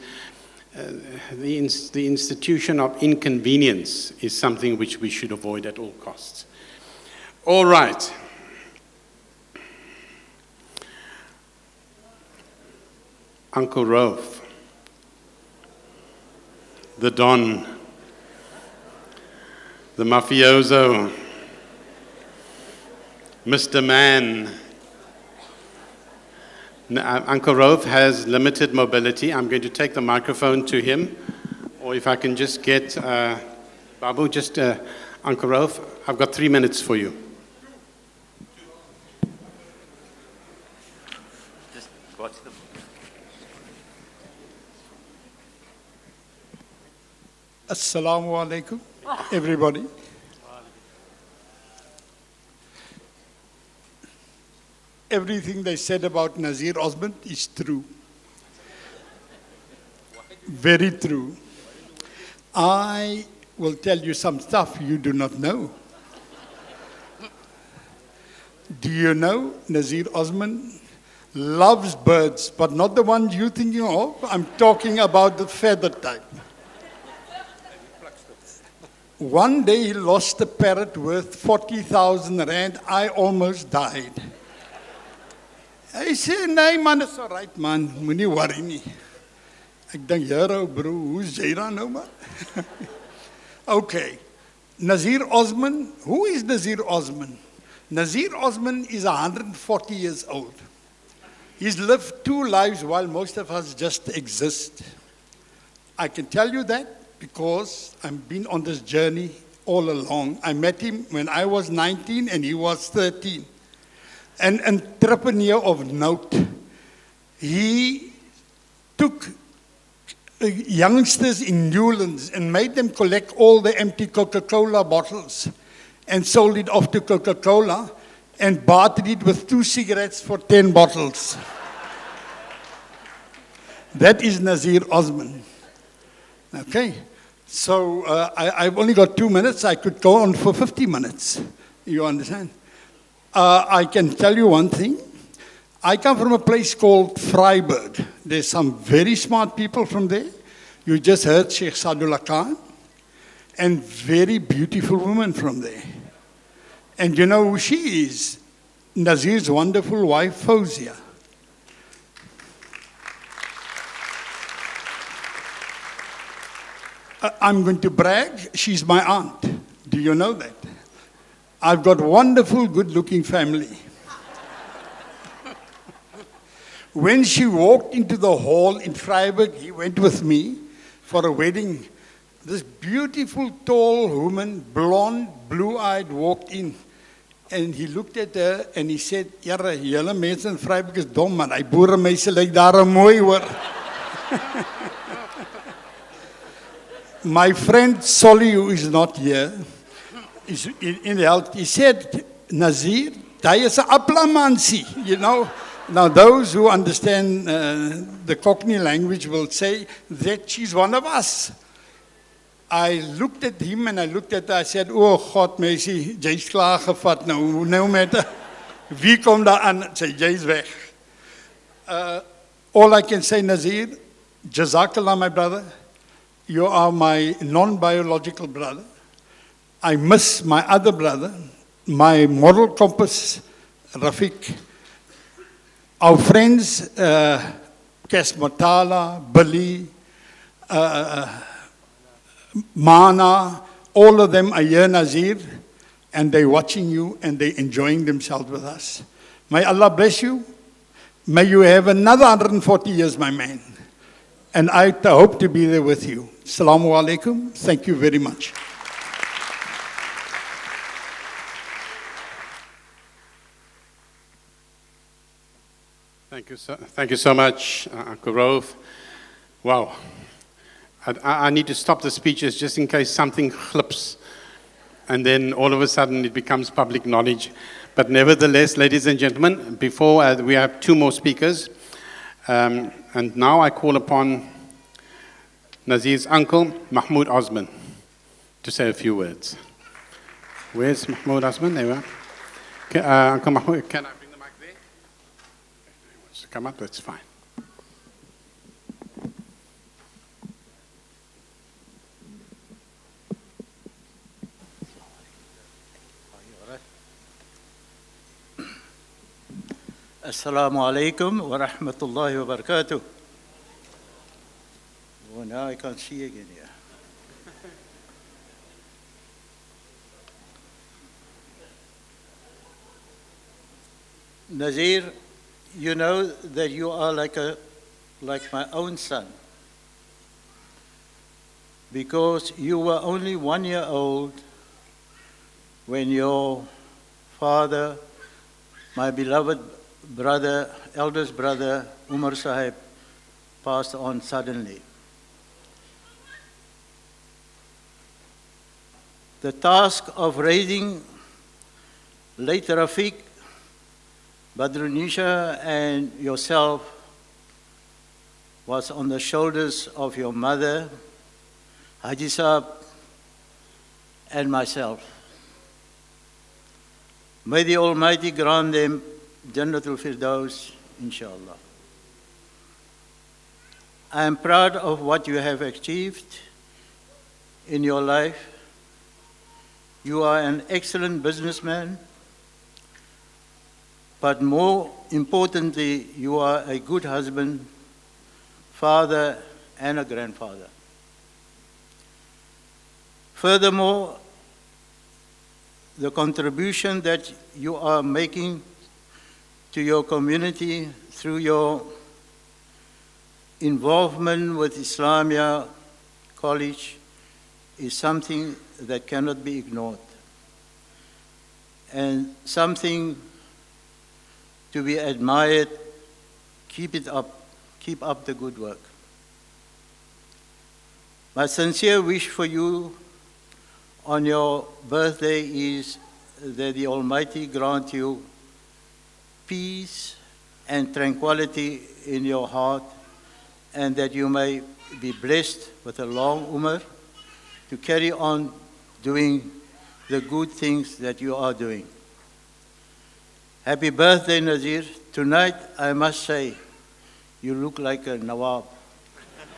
the institution of inconvenience is something which we should avoid at all costs. All right. Uncle Rolf, the Don, the mafioso, Mr. Man. Uncle Rolf has limited mobility. I'm going to take the microphone to him, or if I can just get Babu, just Uncle Rolf, I've got 3 minutes for you. Just watch them. Assalamu alaikum, everybody. Everything they said about Nazir Osman is true. Very true. I will tell you some stuff you do not know. Do you know Nazir Osman loves birds, but not the ones you're thinking of? I'm talking about the feather type. One day he lost a parrot worth 40,000 rand. I almost died. I said, nee man, it's all right man, moenie worry nie. Ek dink, Here bro, hoe's jy dan nou man? Okay, Nazir Osman, who is Nazir Osman? Nazir Osman is 140 years old. He's lived 2 lives while most of us just exist. I can tell you that because I've been on this journey all along. I met him when I was 19 and he was 13. An entrepreneur of note. He took youngsters in Newlands and made them collect all the empty Coca-Cola bottles and sold it off to Coca-Cola and bartered it with 2 cigarettes for 10 bottles. That is Nazir Osman. Okay, so I've only got 2 minutes. I could go on for 50 minutes. You understand? I can tell you one thing. I come from a place called Vryburg. There's some very smart people from there. You just heard Sheikh Sadullah Khan. And very beautiful women from there. And you know who she is? Nazir's wonderful wife, Fauzia. I'm going to brag, she's my aunt. Do you know that? I've got wonderful, good-looking family. When she walked into the hall in Vryburg, he went with me for a wedding. This beautiful, tall woman, blonde, blue-eyed, walked in. And he looked at her and he said, Jare, julle mense in Vryburg is dom, man. Hy boeremeise lyk daar mooi, hoor. My friend Solly, who is not here, is in health. He said, Nazir, hij is een aplamansi, you know. Now those who understand the Cockney language will say that she's one of us. I looked at him and I looked at her, I said, oh God, meisie, jy's klaar gevat nou met her. Wie kom daar aan? Sê, jy's weg. All I can say, Nazir, Jazakallah, my brother. You are my non-biological brother. I miss my other brother, my moral compass, Rafiq. Our friends, Kes Matala, Billy, Mana, all of them are here, Nazir, and they're watching you and they're enjoying themselves with us. May Allah bless you. May you have another 140 years, my man. And I hope to be there with you. Assalamu alaikum. Thank you very much. Thank you so much, Uncle Rove. Wow. I need to stop the speeches just in case something slips. And then all of a sudden it becomes public knowledge. But nevertheless, ladies and gentlemen, before we have 2 more speakers. And now I call upon Nazir's uncle, Mahmoud Osman, to say a few words. Where's Mahmoud Osman? There we are. Okay, Uncle Mahmoud, can I bring the mic there? If he wants to come up, that's fine. Assalamu alaikum wa rahmatullahi wa barakatuh. Oh, now I can't see again here. Nazir, you know that you are like my own son, because you were only 1 year old when your father, my beloved brother, eldest brother, Umar Sahib, passed on suddenly. The task of raising late Rafiq, Badrunisha, and yourself was on the shoulders of your mother, Haji Saab, and myself. May the Almighty grant them Jannatul Firdaus, inshallah. I am proud of what you have achieved in your life. You are an excellent businessman, but more importantly, you are a good husband, father, and a grandfather. Furthermore, the contribution that you are making to your community through your involvement with Islamia College is something that cannot be ignored, and something to be admired. Keep it up. Keep up the good work. My sincere wish for you on your birthday is that the Almighty grant you peace and tranquility in your heart, and that you may be blessed with a long umr to carry on doing the good things that you are doing. Happy birthday, Nazir. Tonight, I must say, you look like a Nawab.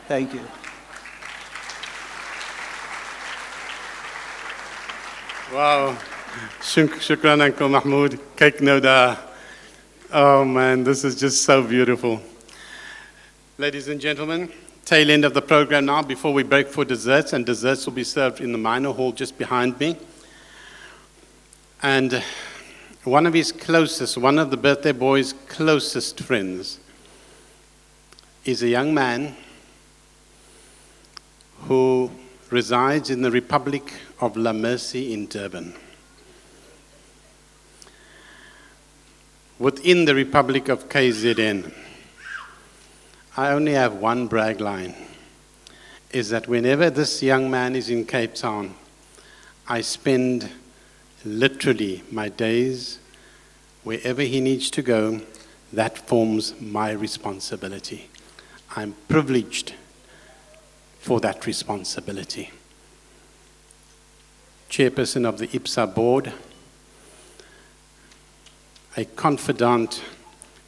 Thank you. Wow. Shukran, Uncle Mahmoud. Kyk nou daar. Oh man, this is just so beautiful. Ladies and gentlemen, tail end of the program now before we break for desserts, and desserts will be served in the minor hall just behind me. And one of the birthday boy's closest friends is a young man who resides in the Republic of La Mercy in Durban. Within the Republic of KZN, I only have one brag line, is that whenever this young man is in Cape Town, I spend literally my days wherever he needs to go. That forms my responsibility. I'm privileged for that responsibility. Chairperson of the IPSA board, a confidant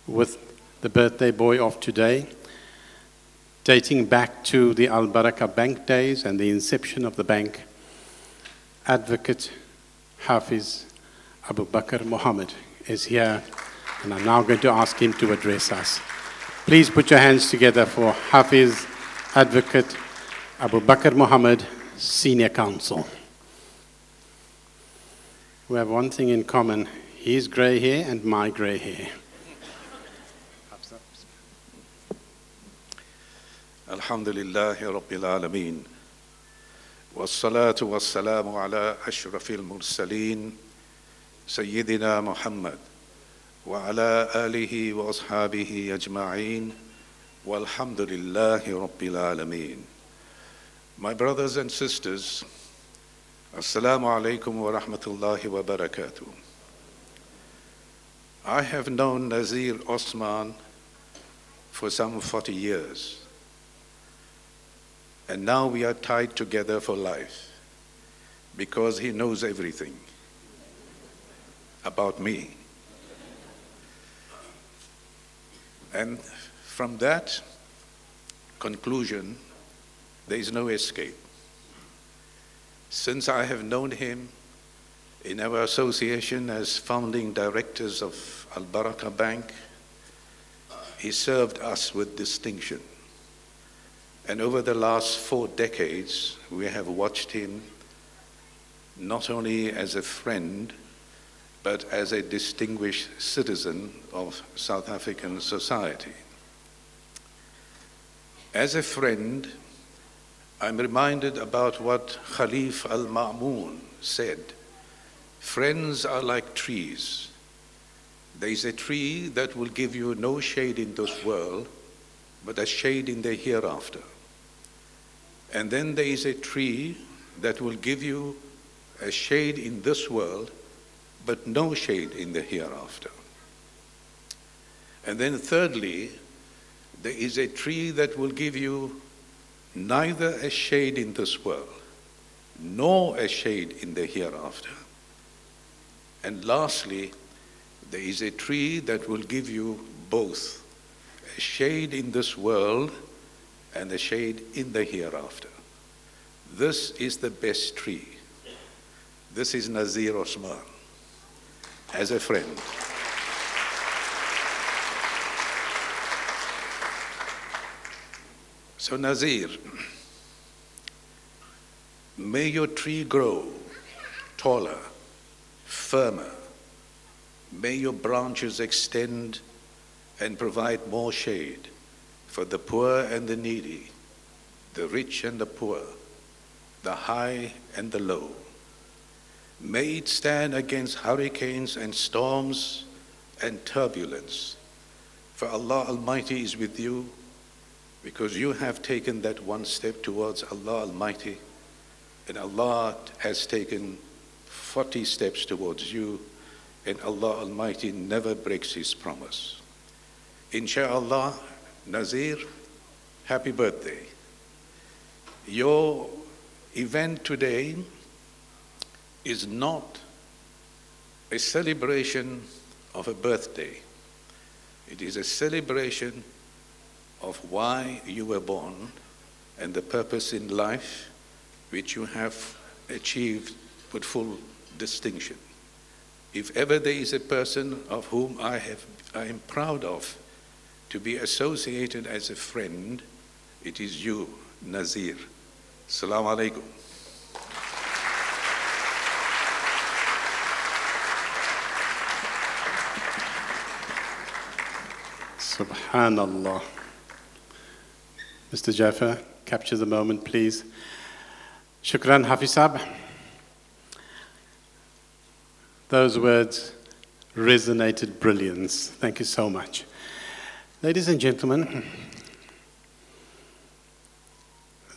with the birthday boy of today, dating back to the Al Baraka Bank days and the inception of the bank, Advocate Hafiz Abu Bakr Muhammad is here, and I'm now going to ask him to address us. Please put your hands together for Hafiz Advocate Abu Bakr Muhammad, Senior Counsel. We have one thing in common, his grey hair and my grey hair. Alhamdulillahi Rabbil Alameen. Wassalatu wassalamu ala ashrafil mursaleen, Sayyidina Muhammad, wa ala alihi wa ashabihi ajma'een, walhamdulillahi Rabbil Alameen. My brothers and sisters, Assalamu alaikum wa rahmatullahi wa barakatuh. I have known Nazir Osman for some 40 years. And now we are tied together for life because he knows everything about me. And from that conclusion, there is no escape. Since I have known him in our association as founding directors of Al Baraka Bank, he served us with distinction. And over the last 4 decades, we have watched him not only as a friend, but as a distinguished citizen of South African society. As a friend, I'm reminded about what Khalif al-Ma'mun said. Friends are like trees. There is a tree that will give you no shade in this world, but a shade in the hereafter. And then there is a tree that will give you a shade in this world, but no shade in the hereafter. And then thirdly, there is a tree that will give you neither a shade in this world, nor a shade in the hereafter. And lastly, there is a tree that will give you both, a shade in this world and a shade in the hereafter. This is the best tree. This is Nazir Osman, as a friend. So Nazir, may your tree grow taller, firmer. May your branches extend and provide more shade for the poor and the needy, the rich and the poor, the high and the low. May it stand against hurricanes and storms and turbulence. For Allah Almighty is with you, because you have taken that one step towards Allah Almighty, and Allah has taken 40 steps towards you, and Allah Almighty never breaks His promise. Insha'Allah, Nazir, happy birthday. Your event today is not a celebration of a birthday. It is a celebration of why you were born and the purpose in life which you have achieved with full distinction. If ever there is a person of whom I am proud of to be associated as a friend, it is you, Nazir. Assalamu alaikum. Subhanallah. Mr. Jaffer, capture the moment, please. Shukran, Hafizab. Those words resonated brilliance. Thank you so much. Ladies and gentlemen,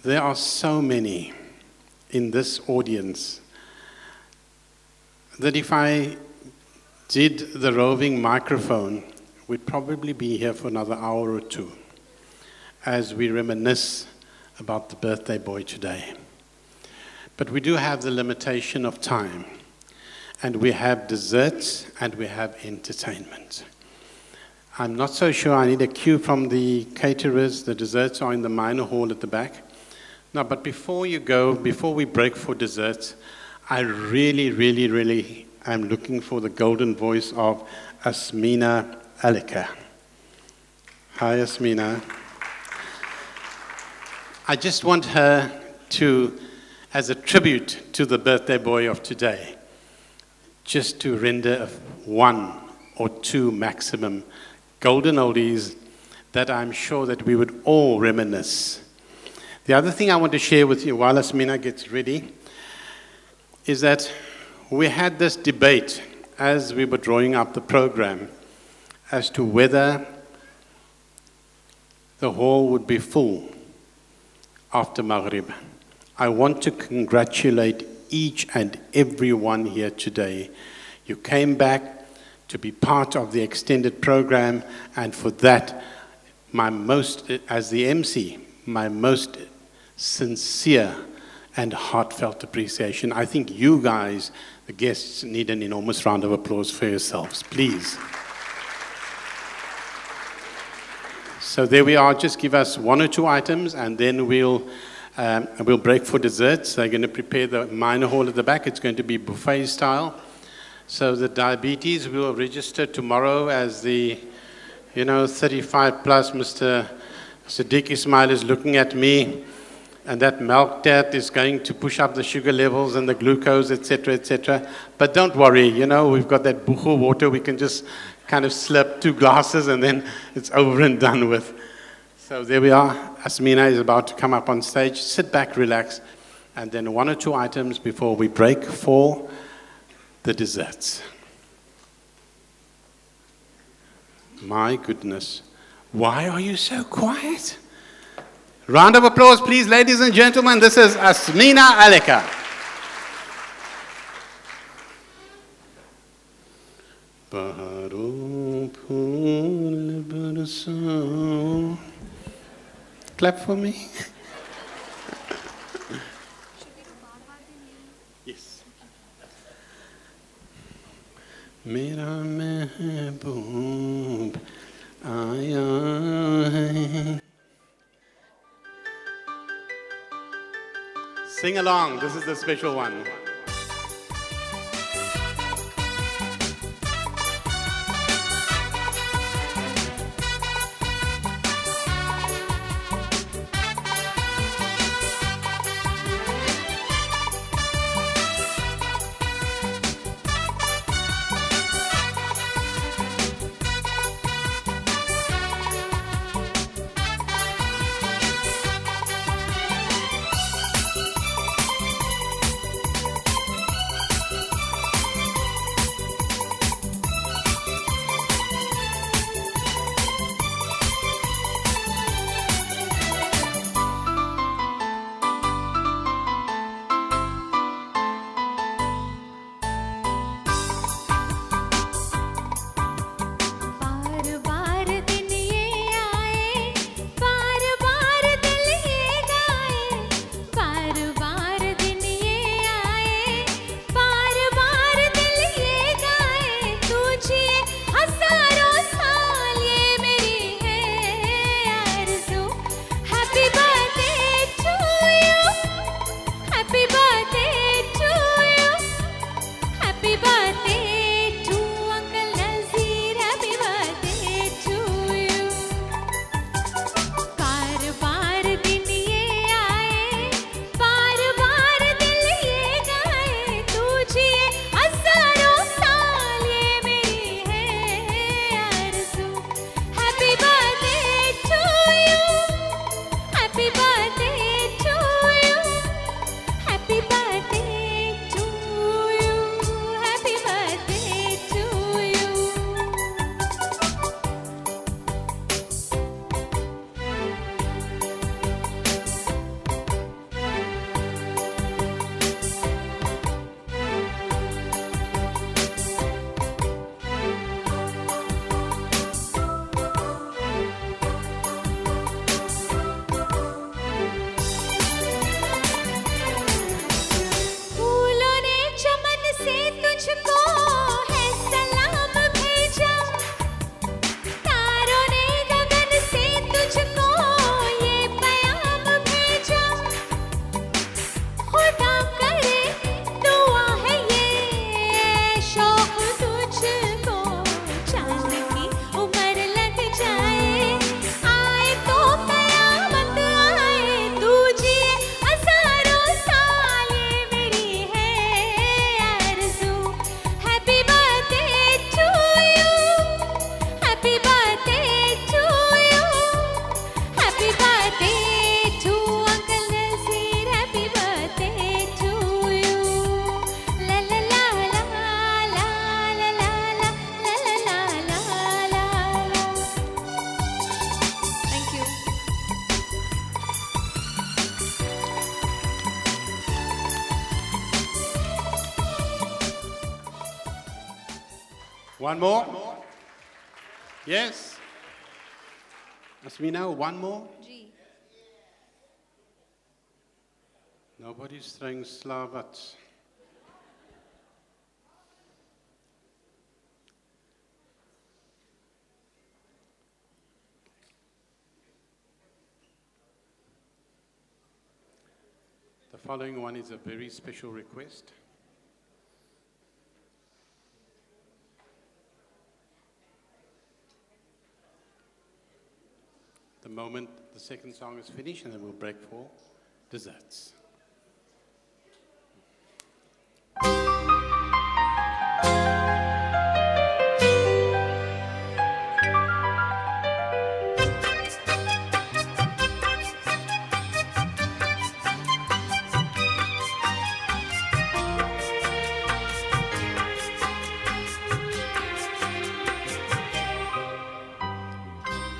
there are so many in this audience that if I did the roving microphone, we'd probably be here for another hour or two as we reminisce about the birthday boy today. But we do have the limitation of time, and we have desserts and we have entertainment. I'm not so sure I need a cue from the caterers. The desserts are in the minor hall at the back. Now, but before you go, before we break for desserts, I really am looking for the golden voice of Asmina Alika. Hi, Asmina. I just want her to, as a tribute to the birthday boy of today, just to render one or two maximum golden oldies that I'm sure that we would all reminisce. The other thing I want to share with you while Asmina gets ready is that we had this debate as we were drawing up the program as to whether the hall would be full after Maghrib. I want to congratulate each and every one here today. You came back to be part of the extended program, and for that, as the MC, my most sincere and heartfelt appreciation. I think you guys, the guests, need an enormous round of applause for yourselves, please. So there we are. Just give us one or two items, and then we'll break for desserts. They're going to prepare the minor hall at the back. It's going to be buffet style. So the diabetes will register tomorrow as the, 35 plus. Mr. Siddiq Ismail is looking at me, and that milk tat is going to push up the sugar levels and the glucose, etc., etc. But don't worry, we've got that buchu water. We can just kind of slurp 2 glasses, and then it's over and done with. So there we are. Asmina is about to come up on stage. Sit back, relax, and then one or two items before we break for the desserts. My goodness. Why are you so quiet? Round of applause, please, ladies and gentlemen. This is Asmina Alika. Baharon fool बरसाओ. Clap for me. Yes. मेरा महबूब आया है. Sing along. This is the special one. One more? Yes? Asmina, one more? Nobody's throwing slavats. The following one is a very special request. The moment the second song is finished, and then we'll break for desserts.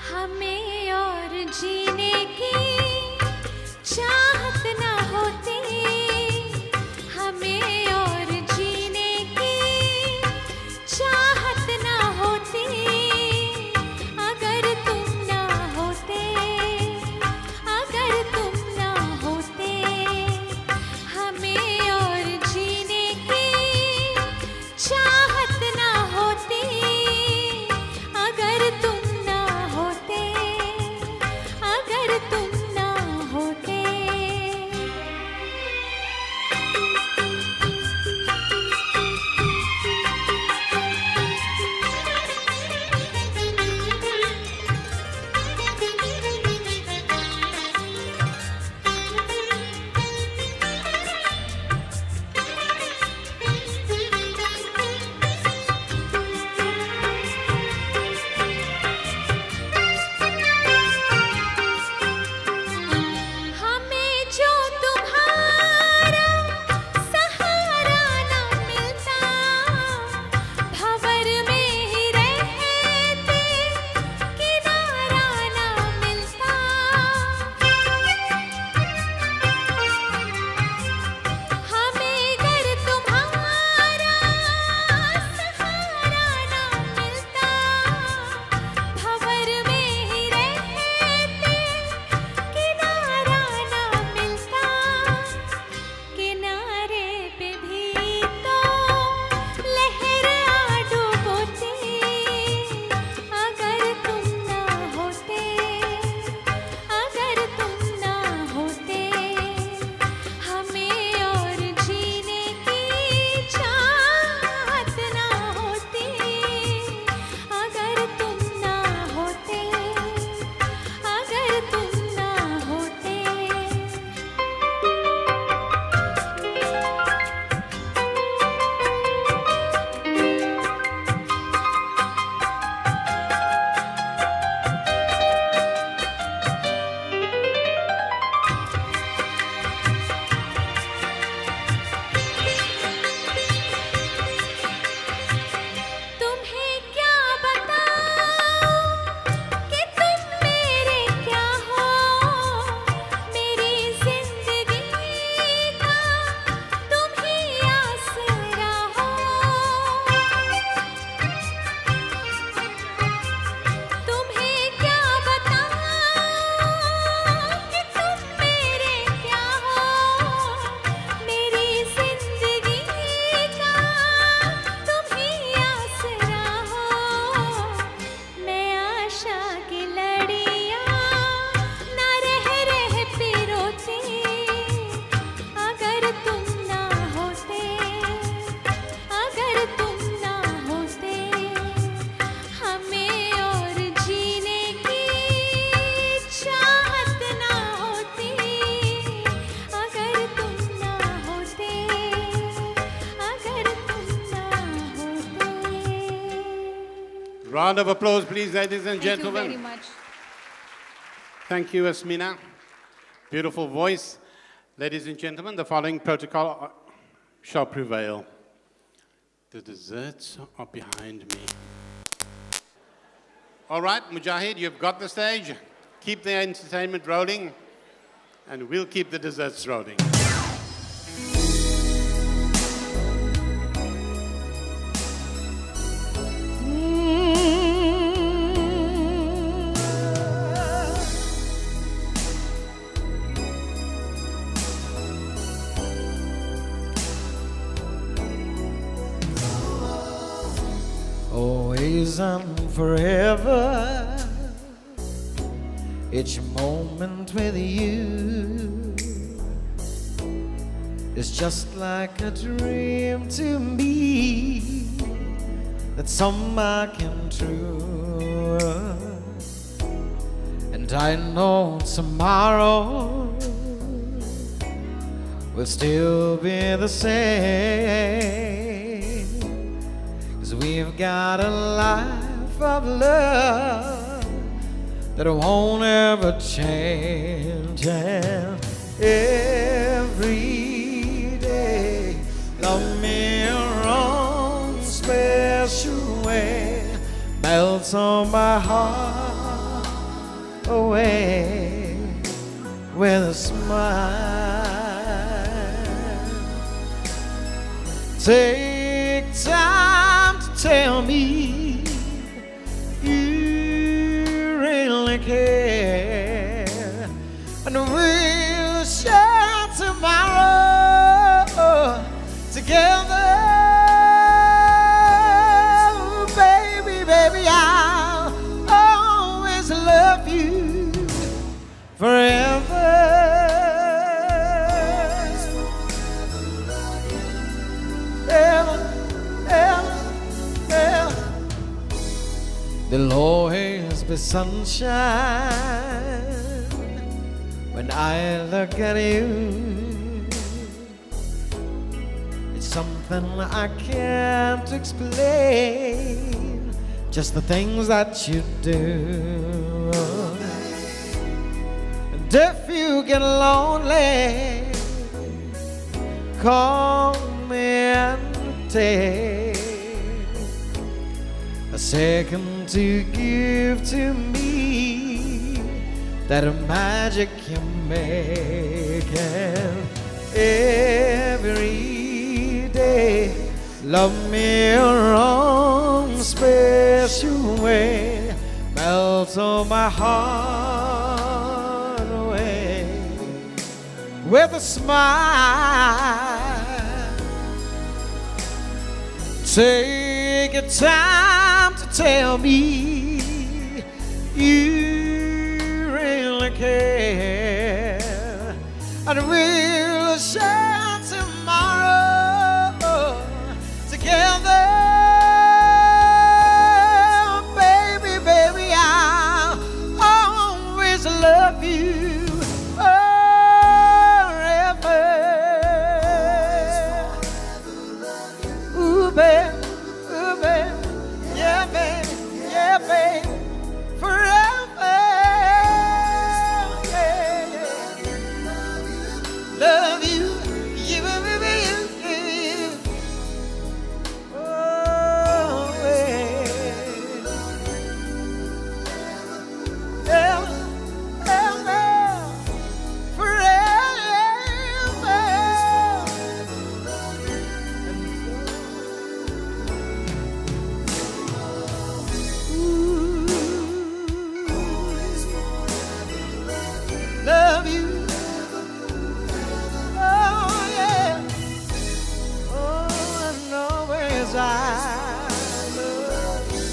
हमें और जीने की चाहत ना हो Round of applause, please, ladies and Thank gentlemen. you very much. Thank you, Asmina. Beautiful voice. Ladies and gentlemen, the following protocol shall prevail. The desserts are behind me. All right, Mujahid, you've got the stage. Keep the entertainment rolling, and we'll keep the desserts rolling. Always and forever, each moment with you is just like a dream to me that somehow came true. And I know tomorrow will still be the same. 'Cause we've got a life of love that won't ever change. And every day, love me your own special way, melts on my heart away with a smile. Take time to tell me you really care, and we'll share tomorrow together. Baby, baby, I'll always love you forever. Ever, ever, ever. There'll always be sunshine when I look at you. It's something I can't explain, just the things that you do. And if you get lonely, call me and take a second to give to me that magic you make. And every day, love me your own special way, melts on my heart away with a smile. Take your time to tell me you really care, and we'll share tomorrow together. Baby, baby, I'll always love you forever. Ooh, baby. Yeah, babe, yeah, babe, forever, yeah, yeah. Love you, you, baby, you. Oh, yeah. Ever, forever. Love you. Oh, yeah. Oh, and always I love you.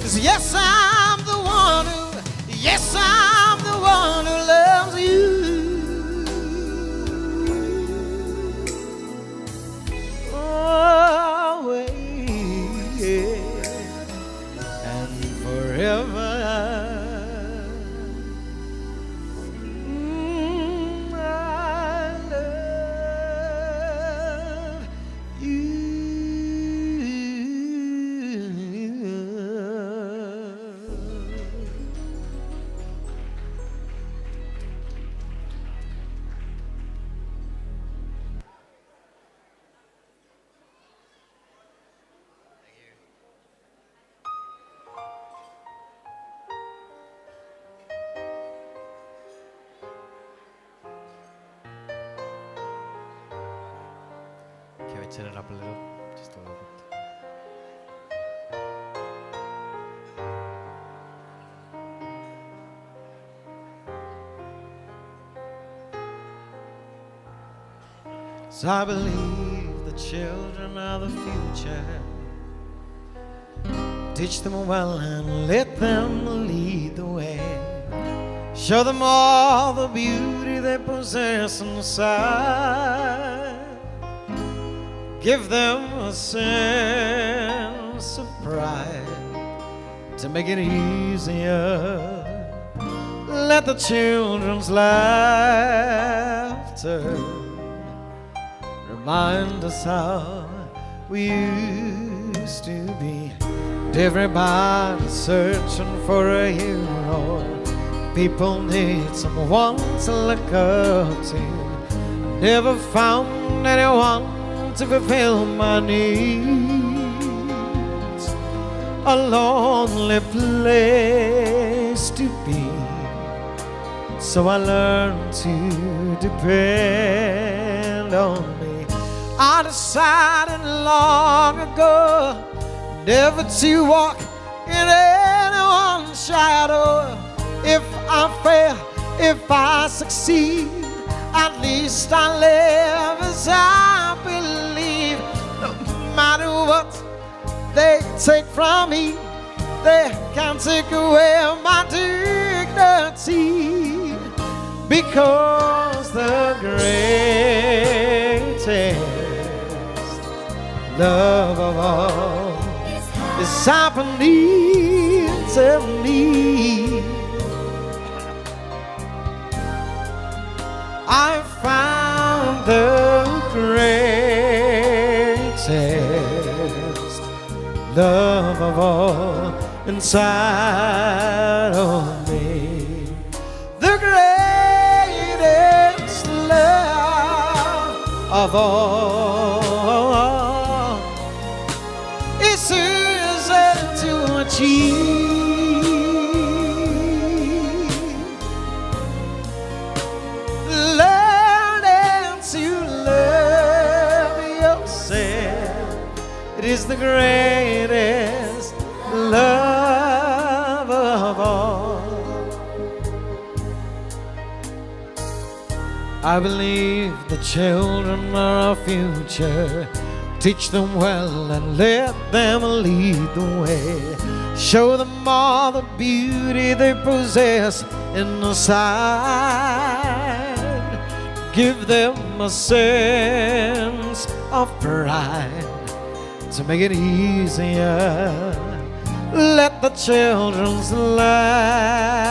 'Cause yes, I'm the one who, yes, I'm the one who loves you. Always, yeah. And forever. I love you. turn it up a little, just a little bit. So I believe the children are the future. Teach them well and let them lead the way. Show them all the beauty they possess inside. Give them a sense of pride to make it easier. Let the children's laughter remind us how we used to be. Everybody searching for a hero. People need someone to look up to. Never found anyone to fulfill my needs. A lonely place to be. So I learned to depend on me. I decided long ago never to walk in anyone's shadow. If I fail, if I succeed, at least I live as I believe. No matter what they take from me, they can't take away my dignity. Because the greatest love of all is happening to me. I found the greatest love of all inside of me. The greatest love of all is easy to achieve. It is the greatest love of all. I believe the children are our future. Teach them well and let them lead the way. Show them all the beauty they possess inside. Give them a sense of pride to make it easier. Let the children's laughter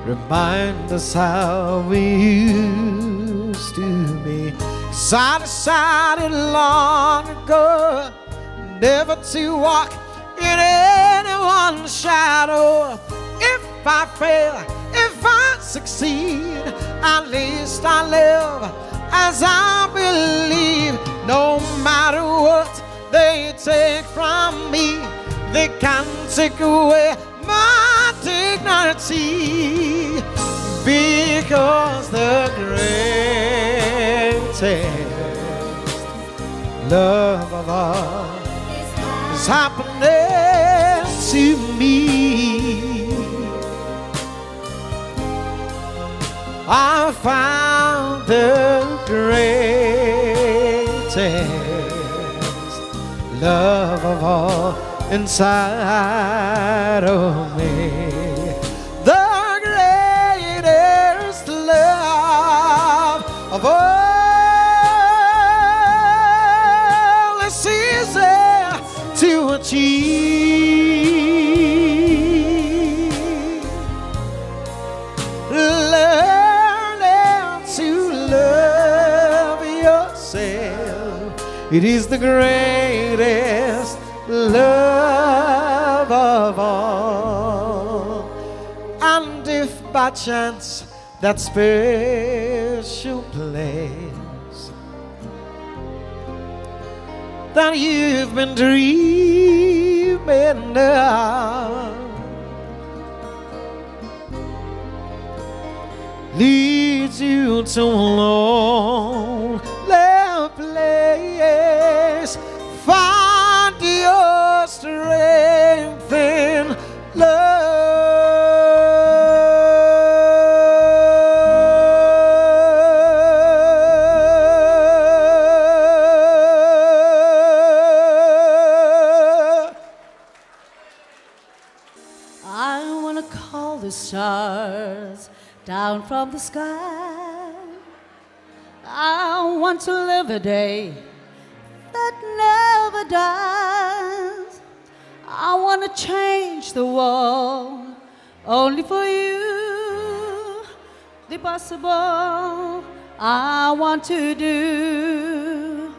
remind us how we used to be. 'Cause I decided long ago never to walk in anyone's shadow. If I fail, if I succeed, at least I live as I believe. No matter what they take from me, they can't take away my dignity. Because the greatest love of all is happening to me. I found the greatest love of all inside of me. The greatest love of all is easy to achieve. It is the greatest love of all. And if by chance that special place that you've been dreaming of leads you to a lonely down from the sky. I want to live a day that never dies. I want to change the world only for you. The possible I want to do.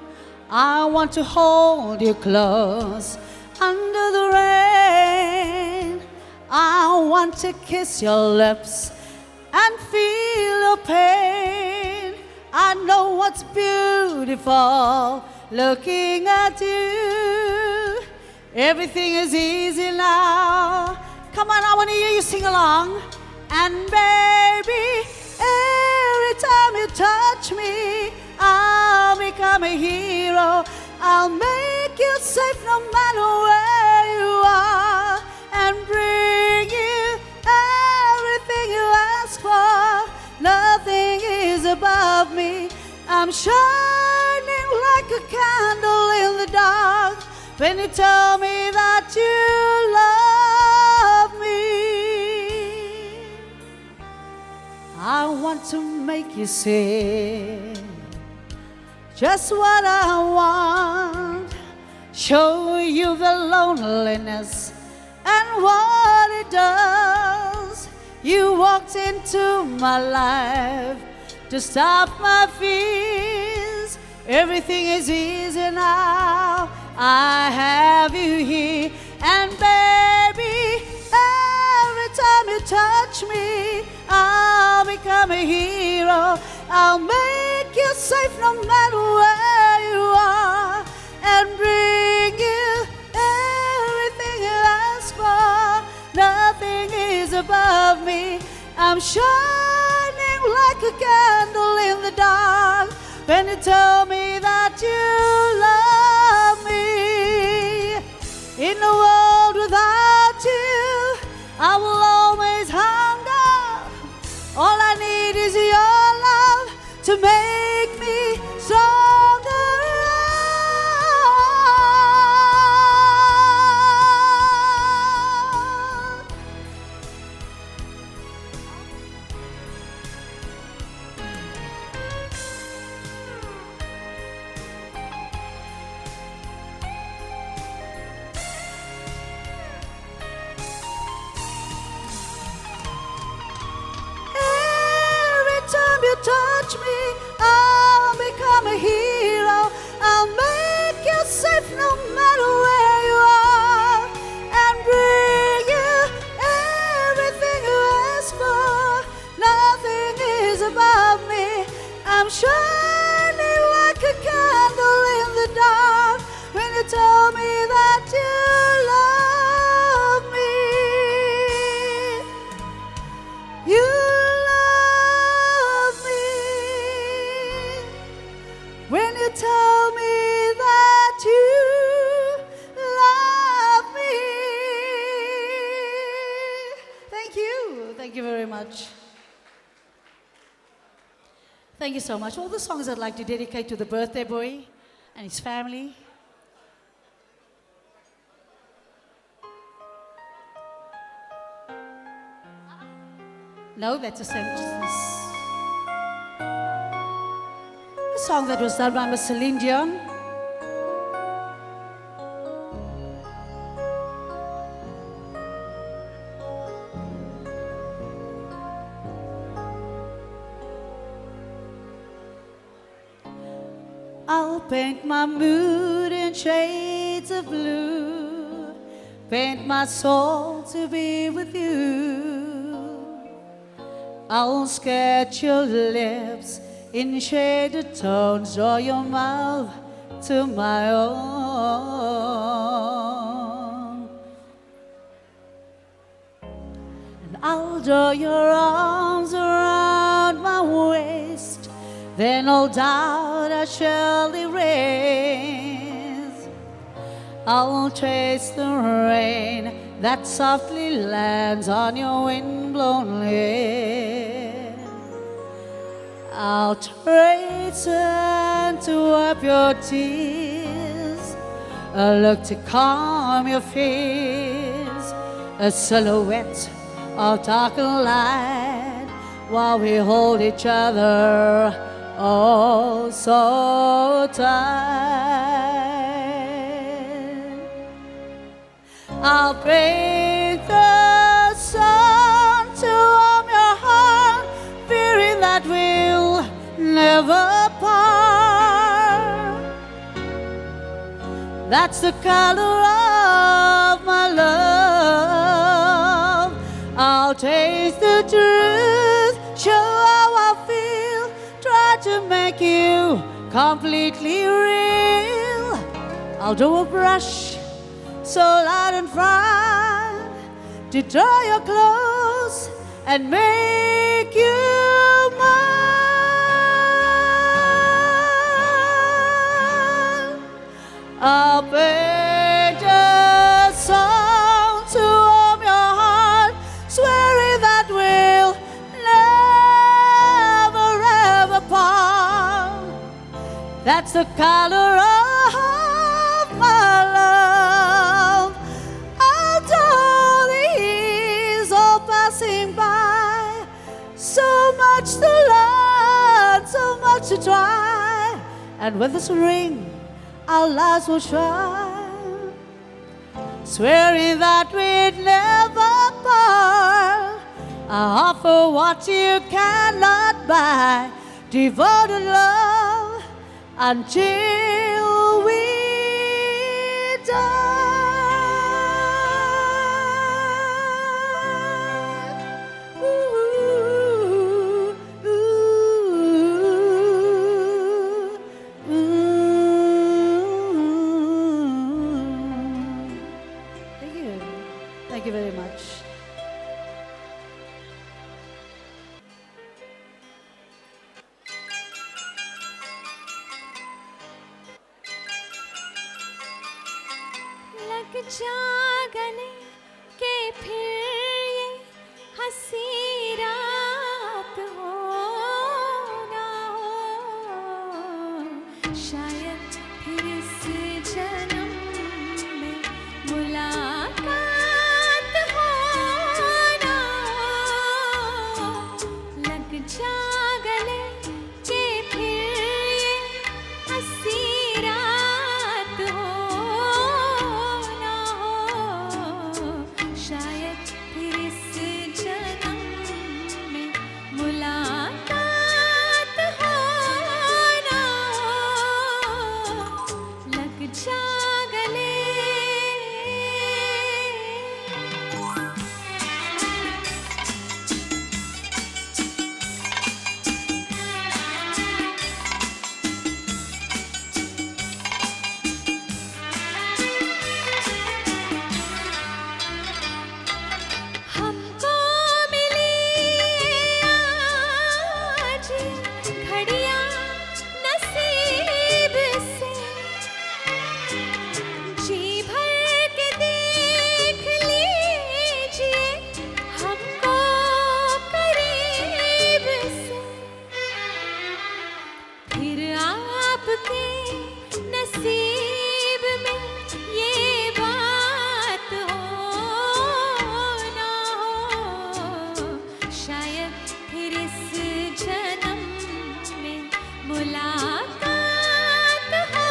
I want to hold you close under the rain. I want to kiss your lips and feel your pain. I know what's beautiful looking at you. Everything is easy now. Come on, I want to hear you sing along. And baby, every time you touch me, I'll become a hero. I'll make you safe no matter where you are, and bring you everything you ask for. Nothing is above me. I'm shining like a candle in the dark when you tell me that you love me. I want to make you see just what I want, show you the loneliness and what it does. You walked into my life to stop my fears. Everything is easy now. I have you here, and baby, every time you touch me, I'll become a hero. I'll make you safe no matter where you are, and bring you everything you ask for. Nothing is above me. I'm shining like a candle in the dark when you tell me that you love me. In a world without you, I will always hunger. All I need is your love to make me stronger. Touch me, I'll become a hero. I'll make you safe no matter where you are, and bring you everything you ask for. Nothing is above me. I'm shining like a candle in the dark when you tell me that you love me. You when you tell me that you love me. Thank you. Thank you very much. Thank you so much. All the songs I'd like to dedicate to the birthday boy and his family. No, that's a sentence. A song that was done by Miss Celine Dion. I'll paint my mood in shades of blue, paint my soul to be with you. I'll sketch your lips in shaded tones, draw your mouth to my own. And I'll draw your arms around my waist, then all doubt I shall erase. I'll trace the rain that softly lands on your windblown hair. I'll trace and to wipe your tears, a look to calm your fears, a silhouette of dark and light while we hold each other oh so tight. I'll break the sun to warm your heart, fearing that we'll never part. That's the color of my love. I'll taste the truth, show how I feel, try to make you completely real. I'll do a brush so loud and fine to draw you close and make you mine. I'll paint a song to warm your heart, swearing that we'll never ever part. That's the color of my love. Although the years all passing by, so much to learn, so much to try, and with this ring our lives will shine, swearing that we'd never part. I offer what you cannot buy, devoted love until we die. Ooh, ooh, ooh. Thank you. Thank you very much. लग जा गले के फिर ये हंसी रात हो ना हो, शायद फिर इस जन्म में मुलाकात हो ना हो। लग जा गले के फिर ये हंसी रात हो ना हो, शायद फिर इस जन्म में मुलाकात हो ना हो। लग जा गले। हमको मिली आज घड़ियां नसीब से, जी भर के देख लीजिए हमको करीब से, फिर आपके नसीब में ये बात हो ना हो, शायद फिर इस जन्म में मुलाकात हो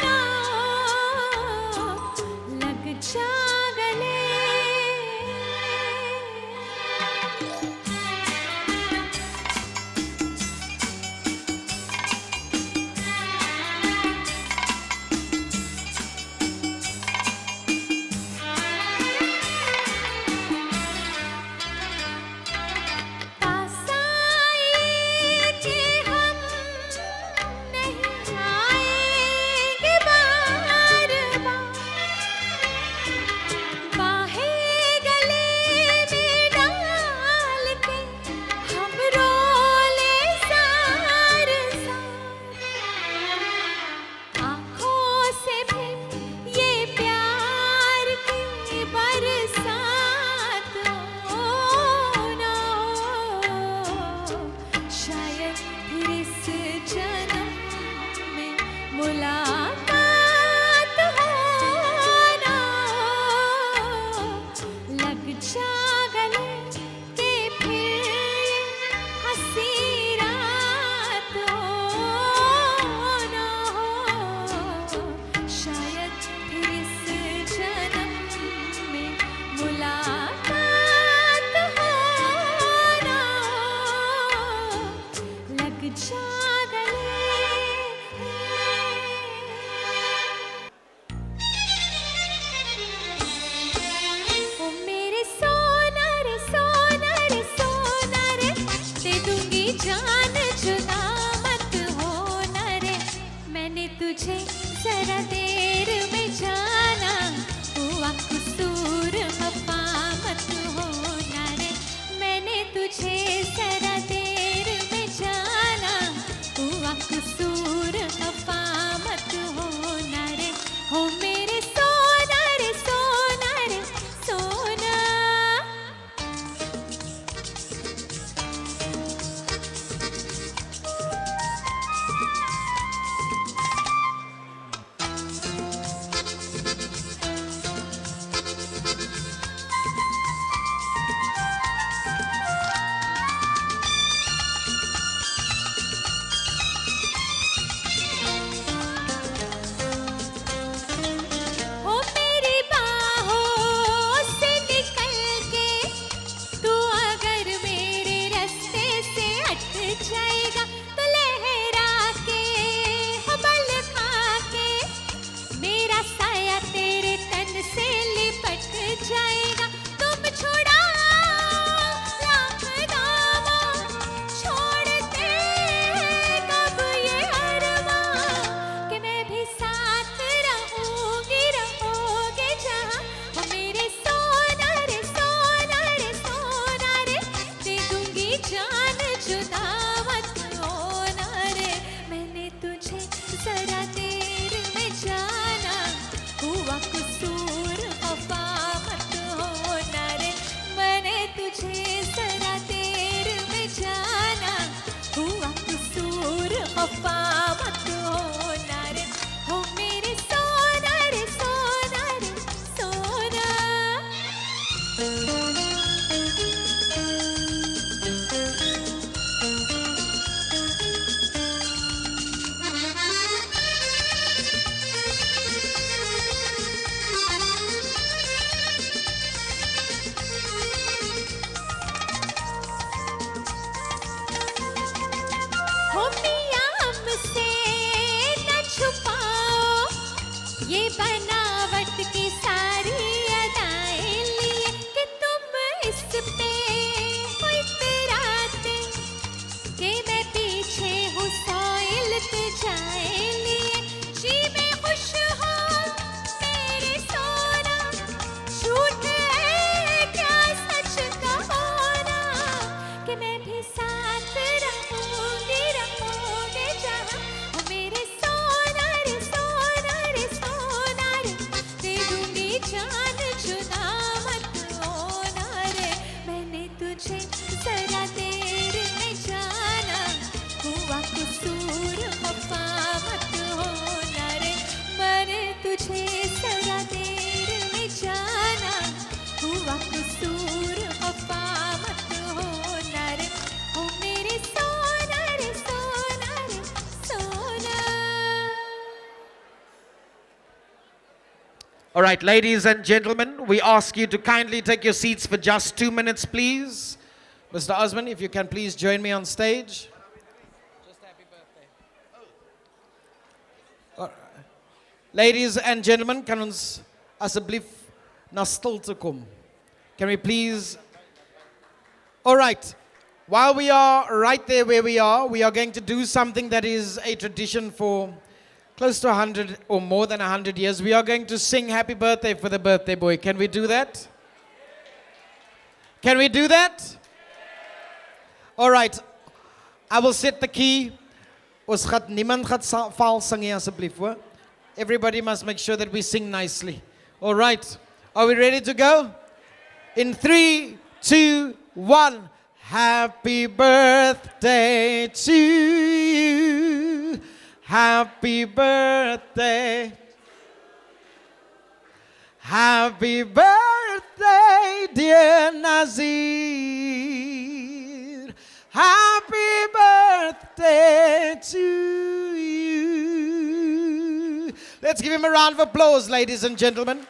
ना हो। लग जा गले। पास आए कि हम नहीं आएंगे बार बार, बाहें गले में डाल के हम रोले सार सार। आँखों से भी ये प्यार की बरसात हो ना हो, शायद फिर इस जन्म में मुलाकात हो ना हो। लग जा गले के फिर ये खफा मत होना रे हो मेरे सोना रे सोना रे सोना हो मियां हमसे न छुपाओ ये बनावट की सारी अदाएं लिए कि तुम इस पे हो इतराते कि मैं पीछे हूँ सॉइल तुझाए लिए जी मैं खुश हूँ मेरे सोना झूठ है क्या सच कहो ना कि मैं भी साथ रहूंगी रहूंगी जहाँ हो मेरे सोना रे सोना रे सोना रे दे दूंगी जान जुदा मत होना रे मैंने तुझे जरा देर में जाना हुआ कसूर खफा मत होना रे मैंने तुझे जरा देर में जाना हुआ कसूर खफा मत होना रे हो मेरे सोना रे सोना रे सोना All right, ladies and gentlemen, we ask you to kindly take your seats for just 2 minutes, please. Mr. Osman, if you can please join me on stage. Ladies and gentlemen, kan ons asseblief na stilte kom? Can we please? All right. While we are right there where we are going to do something that is a tradition for close to 100 or more than 100 years. We are going to sing happy birthday for the birthday boy. Can we do that? Can we do that? All right. I will set the key. Ons gaat niemand gaat faal sing hier asseblief hoor. Everybody must make sure that we sing nicely. All right. Are we ready to go? In 3, 2, 1. Happy birthday to you. Happy birthday. Happy birthday, dear Nazir. Happy birthday to you. Let's give him a round of applause, ladies and gentlemen.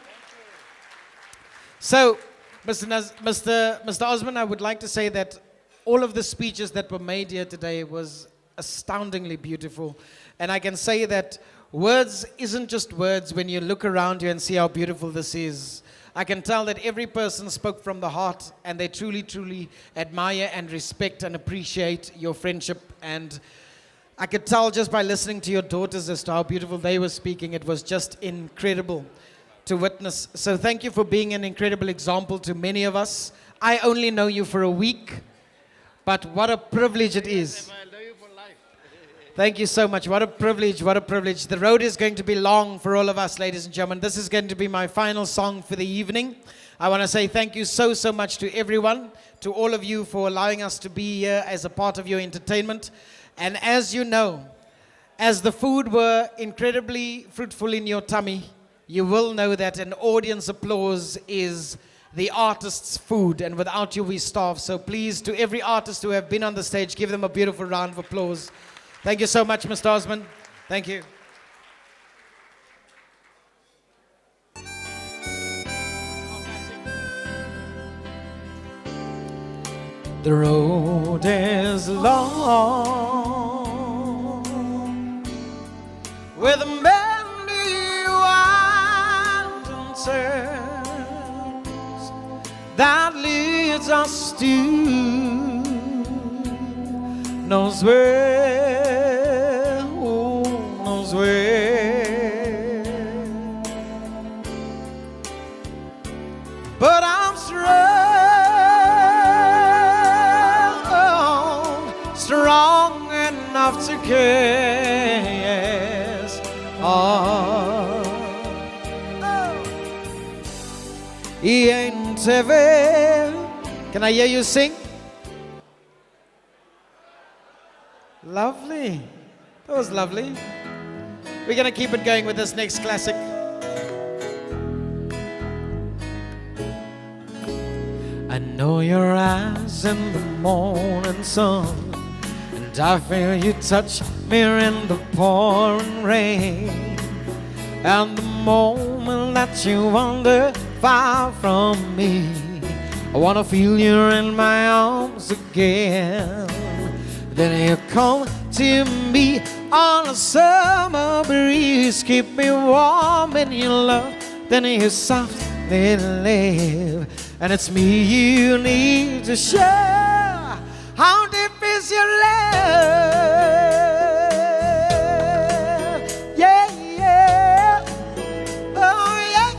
So, Mr. Osman, I would like to say that all of the speeches that were made here today was astoundingly beautiful. And I can say that words isn't just words when you look around you and see how beautiful this is. I can tell that every person spoke from the heart and they truly, truly admire and respect and appreciate your friendship. And I could tell just by listening to your daughters as to how beautiful they were speaking, it was just incredible to witness. So thank you for being an incredible example to many of us. I only know you for a week, but what a privilege it is. Thank you so much. What a privilege, what a privilege. The road is going to be long for all of us, ladies and gentlemen. This is going to be my final song for the evening. I want to say thank you so, so much to everyone, to all of you for allowing us to be here as a part of your entertainment. And as you know, as the food were incredibly fruitful in your tummy, you will know that an audience applause is the artist's food, and without you we starve. So please, to every artist who have been on the stage, give them a beautiful round of applause. Thank you so much, Mr. Osman. Thank you. The road is long with many winds and turns that leads us to knows where, who knows where. But I'm strong enough to cast on. He ain't heavy. Can I hear you sing? Lovely. That was lovely. We're going to keep it going with this next classic. I know your eyes in the morning sun, and I feel you touch me in the pouring rain. And the moment that you wander far from me, I wanna feel you in my arms again. Then you come to me on a summer breeze, keep me warm in your love. Then you softly leave, and it's me you need to share. How deep is your love? Yeah, yeah. Oh, yeah,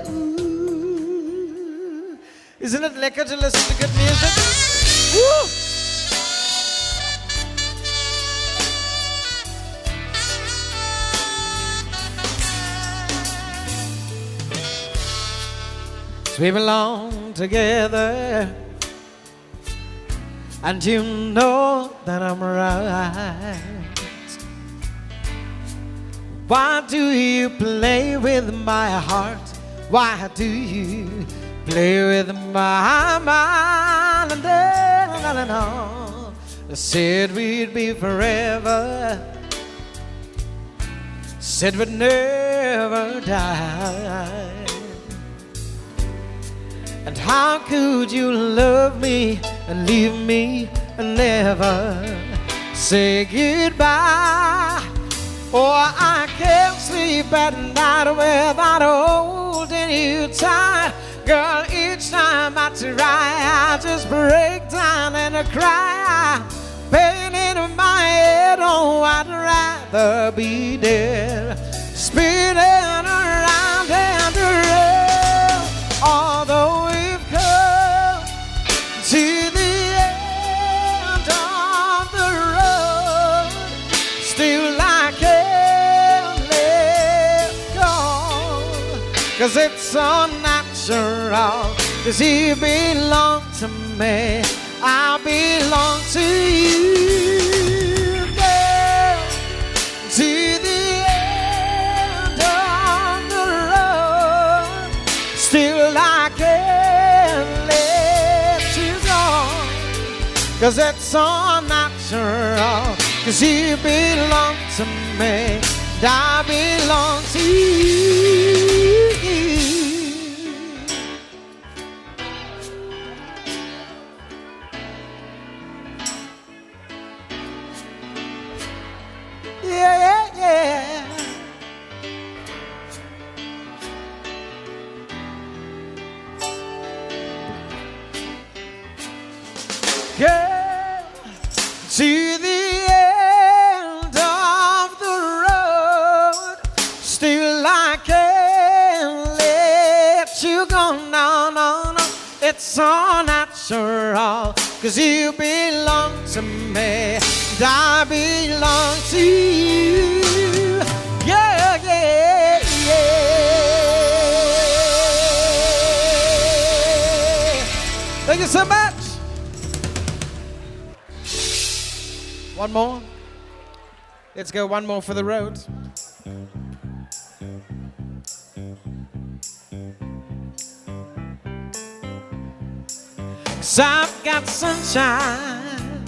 yeah. Ooh. Isn't it lekker to listen to good music? Woo! We belong together, and you know that I'm right. Why do you play with my heart? Why do you play with my mind? No. I said we'd be forever, said we'd never die. And how could you love me and leave me and never say goodbye? Oh, I can't sleep at night without holding you tight. Girl, each time I try, I just break down and I cry. Pain in my head, oh, I'd rather be dead. Spinning around and around, although we've come to the end of the road, still I can't let go. 'Cause it's so natural, 'cause you belong to me, I belong to you, girl. To the end of the road, still I can't let you go. 'Cause it's so natural, 'cause you belong to me, and I belong to you. Yeah, yeah, yeah. Girl, to the end of the road, still I can't let you go. No, no, no, it's so natural, 'cause you belong to me, and I belong to you. Yeah, yeah, yeah. Thank you so much. One more. Let's go one more for the road. 'Cause I've got sunshine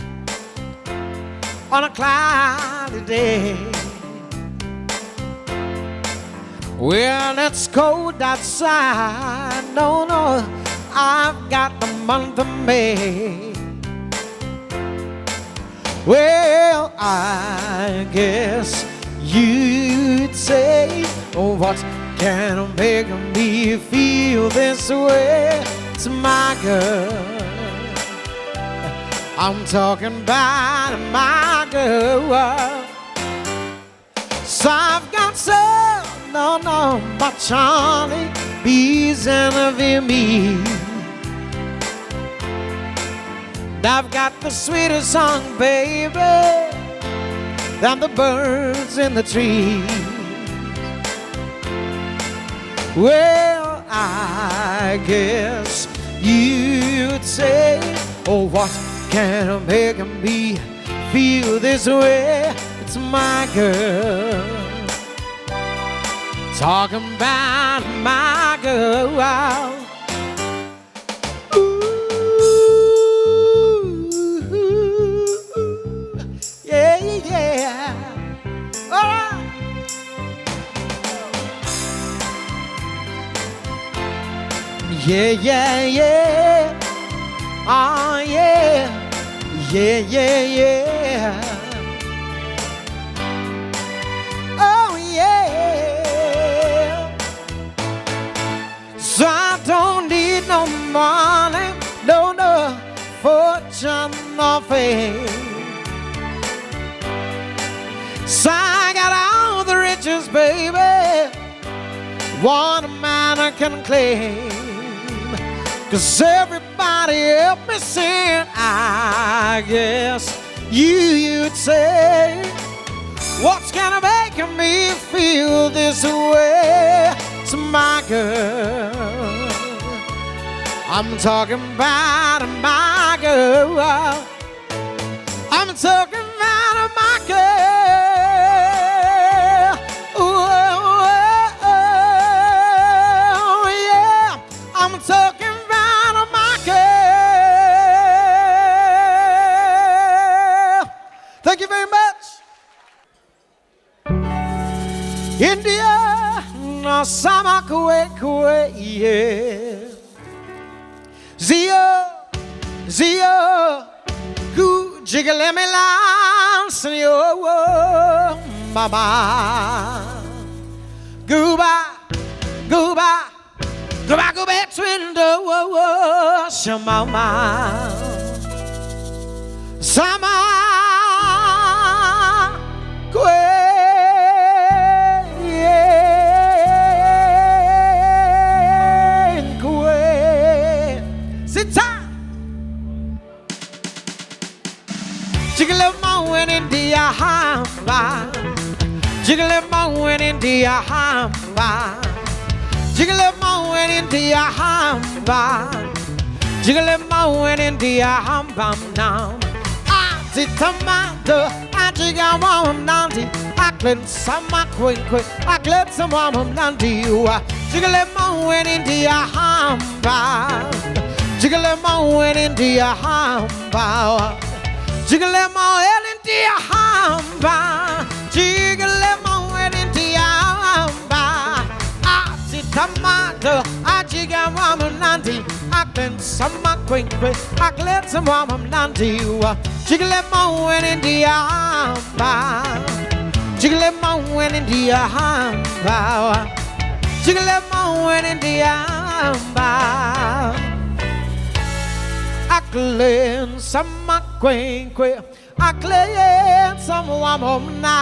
on a cloudy day. When it's cold outside, no, no, I've got the month of May. Well, I guess you'd say, oh, what can make me feel this way? It's my girl. I'm talking about my girl. So I've got some, no, no, but Charlie B's envy me. I've got the sweetest song, baby, than the birds in the trees. Well, I guess you'd say, oh, what can make me feel this way. It's my girl. Talking about my girl. Yeah, yeah. All right. Yeah, yeah, yeah. Oh, yeah. Yeah, yeah, yeah. Oh, yeah. So I don't need no money, no, no fortune, no fame. So I got all the riches, baby, one man can claim. 'Cause everybody help me sing, I guess you'd say, what's gonna make me feel this way? It's my girl. I'm talking about my girl. I'm talking about my girl. Oh, yeah. I'm talking about my girl. Thank you very much. India, no sama kwe, yeah. Zio, Zio, ku jiggle me lance, yo, mama. Gooba, gooba, gooba, go back to window, mama. Sama kwe. Jiggle up my win in the hamba. Jiggle up my win in the hamba. Jiggle up my win in the hamba. Jiggle up my win in the hamba now. I did tomato. I jiggle one nandy. I clean some quick. I clean some one nandy. Jiggle up my win in the hamba. Jiggle up my win in the hamba. Jiggle my head in the hamba. Jiggle my head in the hamba. I see tomato. I jiggle mama nandy. I can some quick. I let some mama nandy. Jiggle my head in the hamba. Jiggle my head in the hamba. Jiggle my head in the hamba. I clean some quick. I clean some woman now.